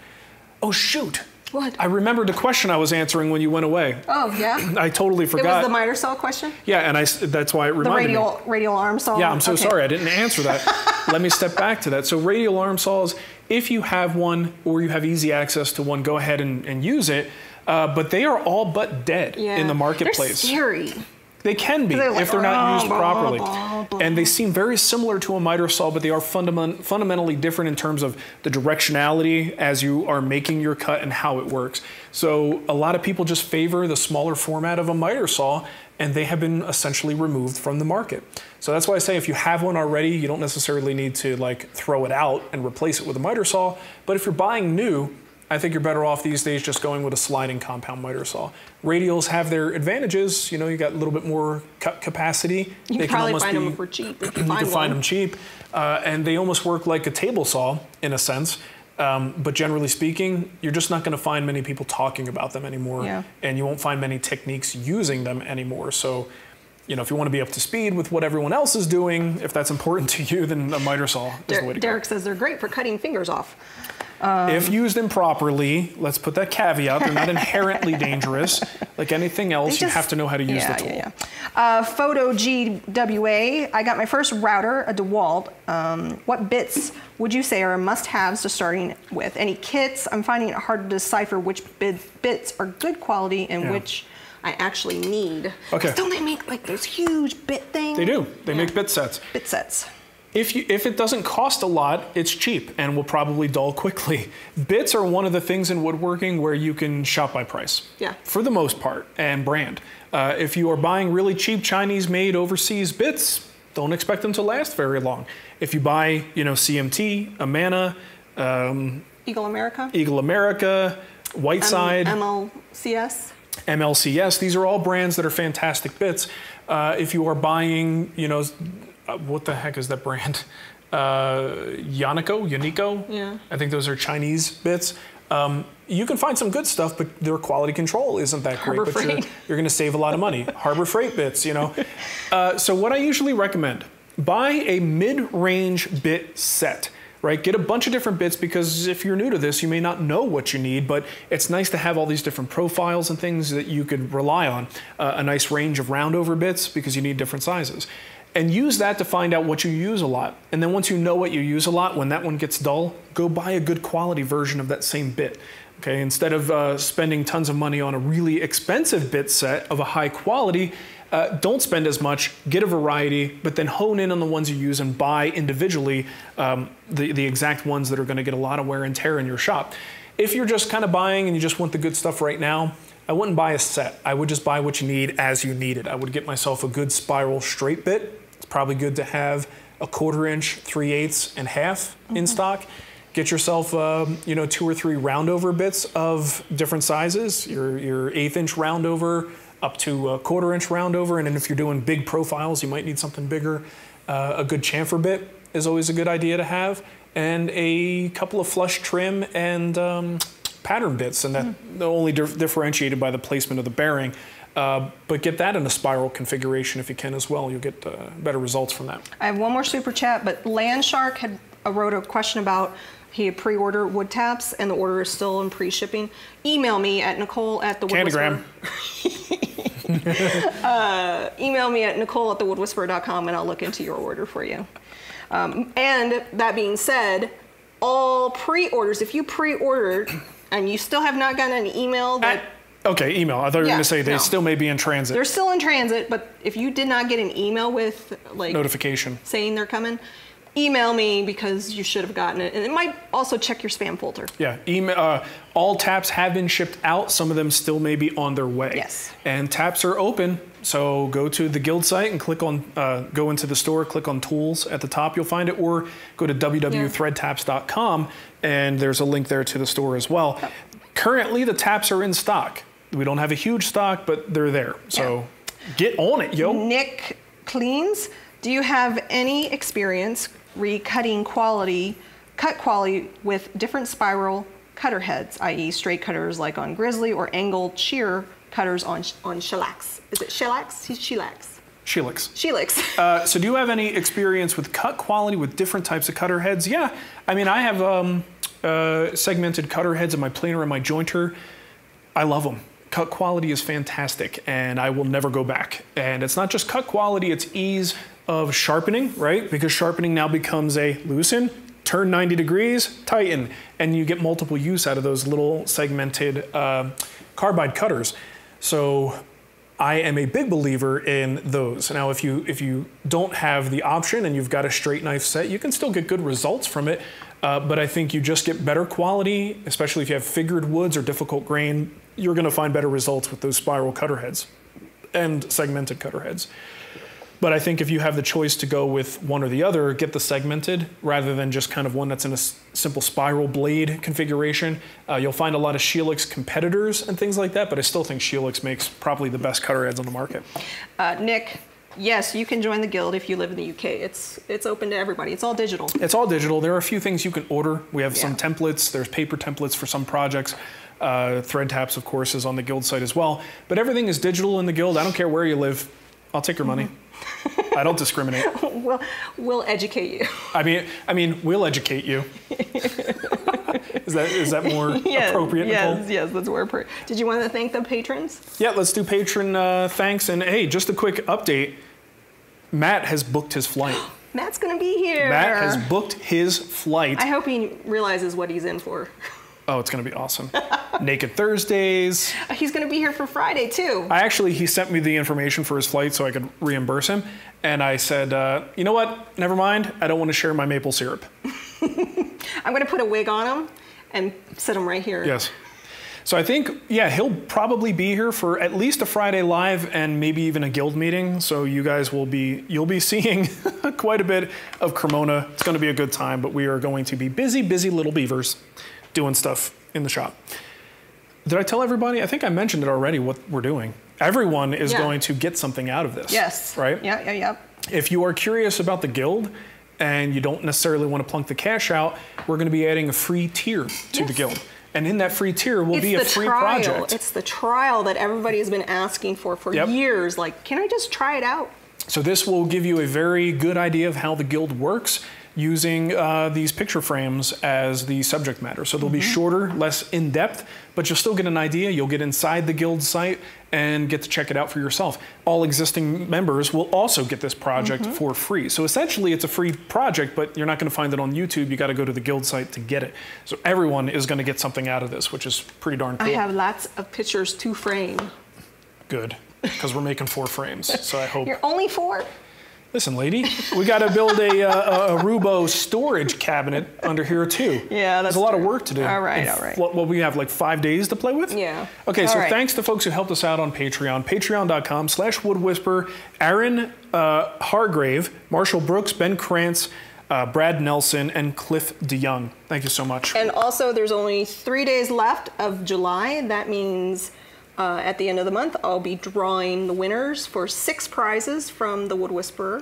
S2: Oh, shoot.
S1: What?
S2: I remembered the question I was answering when you went away.
S1: Oh, yeah?
S2: I totally forgot.
S1: It was the miter saw question?
S2: Yeah, and that's why it reminded me.
S1: The radial arm saw?
S2: Yeah, I'm so sorry. I didn't answer that. Let me step back to that. So radial arm saws, if you have one or you have easy access to one, go ahead and use it. But they are all but dead in the marketplace.
S1: They're scary.
S2: They can be if they're not used properly. And they seem very similar to a miter saw, but they are fundamentally different in terms of the directionality as you are making your cut and how it works. So a lot of people just favor the smaller format of a miter saw, and they have been essentially removed from the market. So that's why I say if you have one already, you don't necessarily need to like throw it out and replace it with a miter saw. But if you're buying new, I think you're better off these days just going with a sliding compound miter saw. Radials have their advantages. You know, you got a little bit more cut capacity.
S1: You can probably find them for cheap if you find one. You can
S2: find them cheap. And they almost work like a table saw in a sense. But generally speaking, you're just not going to find many people talking about them anymore. And you won't find many techniques using them anymore. So, you know, if you want to be up to speed with what everyone else is doing, if that's important to you, then a miter saw is the way to go.
S1: Derek says they're great for cutting fingers off.
S2: If used improperly, let's put that caveat, they're not inherently dangerous. Like anything else, you have to know how to use the tool.
S1: Photo GWA, I got my first router, a DeWalt. What bits would you say are must-haves to starting with? Any kits? I'm finding it hard to decipher which bits are good quality and which I actually need.
S2: Okay.
S1: Don't they make like those huge bit things?
S2: They do. They make bit sets.
S1: Bit sets.
S2: If it doesn't cost a lot, it's cheap and will probably dull quickly. Bits are one of the things in woodworking where you can shop by price.
S1: Yeah. For
S2: the most part, and brand. If you are buying really cheap Chinese-made overseas bits, don't expect them to last very long. If you buy, CMT, Amana,
S1: Eagle
S2: America, Whiteside, MLCS, these are all brands that are fantastic bits. If you are buying, what the heck is that brand? Unico? Yeah. I think those are Chinese bits. You can find some good stuff, but their quality control isn't that great. But you're going to save a lot of money. Harbor Freight bits, So what I usually recommend, buy a mid-range bit set. Right? Get a bunch of different bits because if you're new to this, you may not know what you need, but it's nice to have all these different profiles and things that you could rely on. A nice range of round-over bits because you need different sizes. And use that to find out what you use a lot. And then once you know what you use a lot, when that one gets dull, go buy a good quality version of that same bit. Okay? Instead of spending tons of money on a really expensive bit set of a high quality, don't spend as much, get a variety, but then hone in on the ones you use and buy individually the exact ones that are going to get a lot of wear and tear in your shop. If you're just kind of buying and you just want the good stuff right now, I wouldn't buy a set. I would just buy what you need as you need it. I would get myself a good spiral straight bit. It's probably good to have a 1/4 inch, 3/8 and half in stock. Get yourself, 2 or 3 roundover bits of different sizes. Your 1/8 inch roundover up to a 1/4 inch roundover, and then if you're doing big profiles, you might need something bigger. A good chamfer bit is always a good idea to have, and a couple of flush trim and pattern bits, and that only differentiated by the placement of the bearing. But get that in a spiral configuration if you can as well. You'll get better results from that. I have one more super chat, but Landshark had wrote a question about he had pre-ordered wood taps and the order is still in pre-shipping. Email me at Nicole@thewoodwhisperer. Email me at Nicole@thewoodwhisperer.com and I'll look into your order for you. And that being said, all pre-orders, if you pre-ordered and you still have not gotten an email that... Okay, email. I thought you were going to say they still may be in transit.
S1: They're still in transit, but if you did not get an email with like
S2: notification
S1: saying they're coming, email me because you should have gotten it. And it might also check your spam folder. Yeah, email. All taps have been shipped out. Some of them still may be on their way. Yes. And taps are open. So go to the Guild site and click on, go into the store, click on tools at the top, you'll find it, or go to www.threadtaps.com and there's a link there to the store as well. Yep. Currently the taps are in stock. We don't have a huge stock, but they're there. So get on it, yo. Nick Cleans, do you have any experience recutting cut quality with different spiral cutter heads, i.e. straight cutters like on Grizzly or angled shear cutters on shellacs? Is it shellacs? Shellacs. Shelix. Shelix. So do you have any experience with cut quality with different types of cutter heads? Yeah, I mean, I have segmented cutter heads in my planer and my jointer. I love them. Cut quality is fantastic and I will never go back. And it's not just cut quality, it's ease of sharpening, right? Because sharpening now becomes a loosen, turn 90 degrees, tighten, and you get multiple use out of those little segmented carbide cutters. So I am a big believer in those. Now, if you don't have the option and you've got a straight knife set, you can still get good results from it. But I think you just get better quality, especially if you have figured woods or difficult grain, you're gonna find better results with those spiral cutter heads and segmented cutter heads. But I think if you have the choice to go with one or the other, get the segmented rather than just kind of one that's in a simple spiral blade configuration. You'll find a lot of Shelix competitors and things like that, but I still think Shelix makes probably the best cutter heads on the market. Nick, yes, you can join the Guild if you live in the UK. It's open to everybody. It's all digital. It's all digital. There are a few things you can order. We have some templates. There's paper templates for some projects. Thread Taps, of course, is on the Guild site as well. But everything is digital in the Guild. I don't care where you live. I'll take your money. I don't discriminate. We'll educate you. I mean, we'll educate you.
S2: Is that more appropriate, Nicole?
S1: Yes, that's more appropriate. Did you want to thank the patrons?
S2: Yeah, let's do patron thanks. And hey, just a quick update. Matt has booked his flight.
S1: Matt's going to be here.
S2: Matt has booked his flight.
S1: I hope he realizes what he's in for.
S2: Oh, it's going to be awesome. Naked Thursdays.
S1: He's going to be here for Friday, too.
S2: He sent me the information for his flight so I could reimburse him. And I said, you know what? Never mind. I don't want to share my maple syrup.
S1: I'm going to put a wig on him and sit him right here.
S2: Yes. So I think, yeah, he'll probably be here for at least a Friday live and maybe even a guild meeting. So you guys you'll be seeing quite a bit of Cremona. It's going to be a good time, but we are going to be busy little beavers doing stuff in the shop. Did I tell everybody? I think I mentioned it already, what we're doing. Everyone is going to get something out of this.
S1: Yes.
S2: Right?
S1: Yeah.
S2: If you are curious about the guild and you don't necessarily want to plunk the cash out, we're going to be adding a free tier to the guild. And in that free tier will be a free project.
S1: It's the trial that everybody has been asking for years. Like, can I just try it out?
S2: So this will give you a very good idea of how the guild works using these picture frames as the subject matter. So they'll be shorter, less in-depth, but you'll still get an idea. You'll get inside the guild site and get to check it out for yourself. All existing members will also get this project for free. So essentially it's a free project, but you're not gonna find it on YouTube. You gotta go to the guild site to get it. So everyone is gonna get something out of this, which is pretty darn cool.
S1: I have lots of pictures to frame.
S2: Good, because we're making 4 frames, so I hope.
S1: You're only 4?
S2: Listen, lady, we got to build a Rubo storage cabinet under here too.
S1: Yeah, that's
S2: There's a lot of work to do.
S1: All right.
S2: What we have, like 5 days to play with?
S1: Yeah.
S2: Okay, so thanks to folks who helped us out on Patreon. Patreon.com/woodwhisper. Aaron Hargrave, Marshall Brooks, Ben Krantz, Brad Nelson, and Cliff DeYoung. Thank you so much.
S1: And also, there's only 3 days left of July. That means at the end of the month, I'll be drawing the winners for 6 prizes from the Wood Whisperer.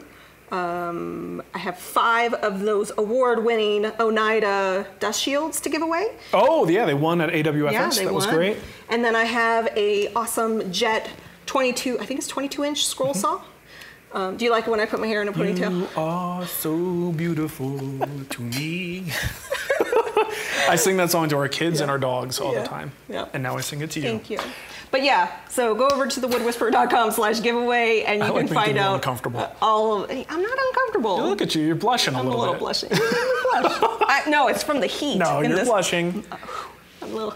S1: I have 5 of those award-winning Oneida dust shields to give away.
S2: Oh, yeah, they won at AWFS.
S1: Yeah, they
S2: that was
S1: won.
S2: great.
S1: And then I have a awesome Jet 22, I think it's 22-inch scroll saw. Do you like it when I put my hair in a ponytail?
S2: You are so beautiful to me. I sing that song to our kids and our dogs all the time. Yeah. And now I sing it to you.
S1: Thank you. But yeah, so go over to thewoodwhisperer.com/giveaway and you can find out all of. I'm not uncomfortable.
S2: Look at you. You're blushing a little bit.
S1: I'm a little blushing. You made me blush. No, it's from the heat.
S2: No, you're blushing.
S1: I'm a little.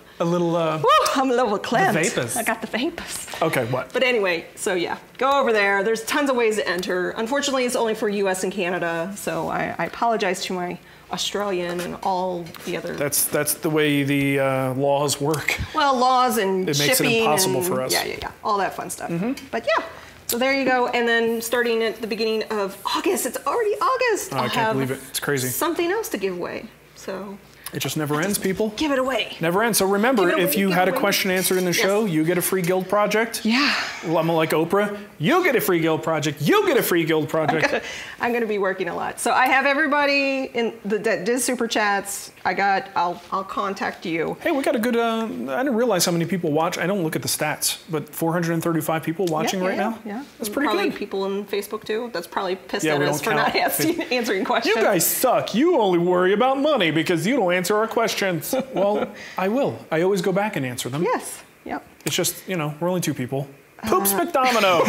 S2: I'm
S1: a little cleansed.
S2: The vapors.
S1: I got the vapors.
S2: Okay, what?
S1: But anyway, so yeah, go over there. There's tons of ways to enter. Unfortunately, it's only for US and Canada, so I apologize to my Australian and all the other.
S2: That's the way the laws work.
S1: Well, laws and
S2: it
S1: shipping.
S2: It makes it impossible for us.
S1: Yeah, all that fun stuff. But yeah, so there you go. And then starting at the beginning of August, it's already August.
S2: Oh, I can't believe it. It's crazy.
S1: Something else to give away. So.
S2: It just never ends, people.
S1: Give it away.
S2: Never ends. So remember, if you had a question answered in the show, you get a free guild project.
S1: Yeah.
S2: Well, I'm like Oprah. You get a free guild project. You get a free guild project.
S1: I'm gonna be working a lot. So I have everybody that did super chats. I'll contact you.
S2: Hey, we got a good. I didn't realize how many people watch. I don't look at the stats, but 435 people watching right now.
S1: Yeah.
S2: That's pretty
S1: probably
S2: good.
S1: People on Facebook too. That's probably pissed at us for not answering questions.
S2: You guys suck. You only worry about money because you don't answer our questions. Well, I will. I always go back and answer them.
S1: Yes. Yep.
S2: It's just, we're only 2 people. Poops McDomino.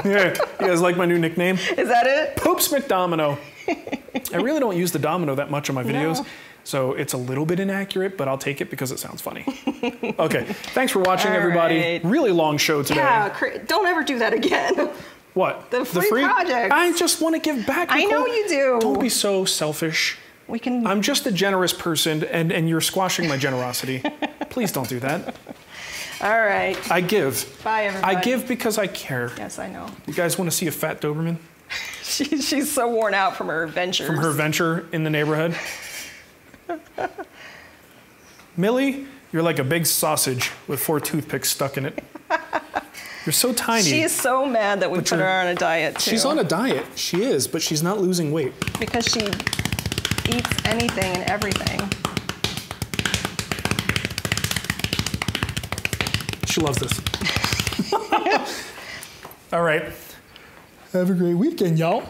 S2: Yeah, you guys like my new nickname?
S1: Is that it?
S2: Poops McDomino. I really don't use the domino that much in my videos, so it's a little bit inaccurate, but I'll take it because it sounds funny. Okay, thanks for watching, everybody. Right. Really long show today.
S1: Yeah, don't ever do that again.
S2: What?
S1: The free project.
S2: I just want to give back. Nicole.
S1: I know you do.
S2: Don't be so selfish. I'm just a generous person, and you're squashing my generosity. Please don't do that.
S1: All right.
S2: I give.
S1: Bye, everybody.
S2: I give because I care.
S1: Yes, I know.
S2: You guys want to see a fat Doberman?
S1: She's so worn out from her adventures.
S2: From her venture in the neighborhood. Millie, you're like a big sausage with 4 toothpicks stuck in it. You're so tiny.
S1: She is so mad that we put her on a diet, too.
S2: She's on a diet. She is, but she's not losing weight.
S1: Because she eats anything and everything.
S2: She loves this. All right. Have a great weekend, y'all.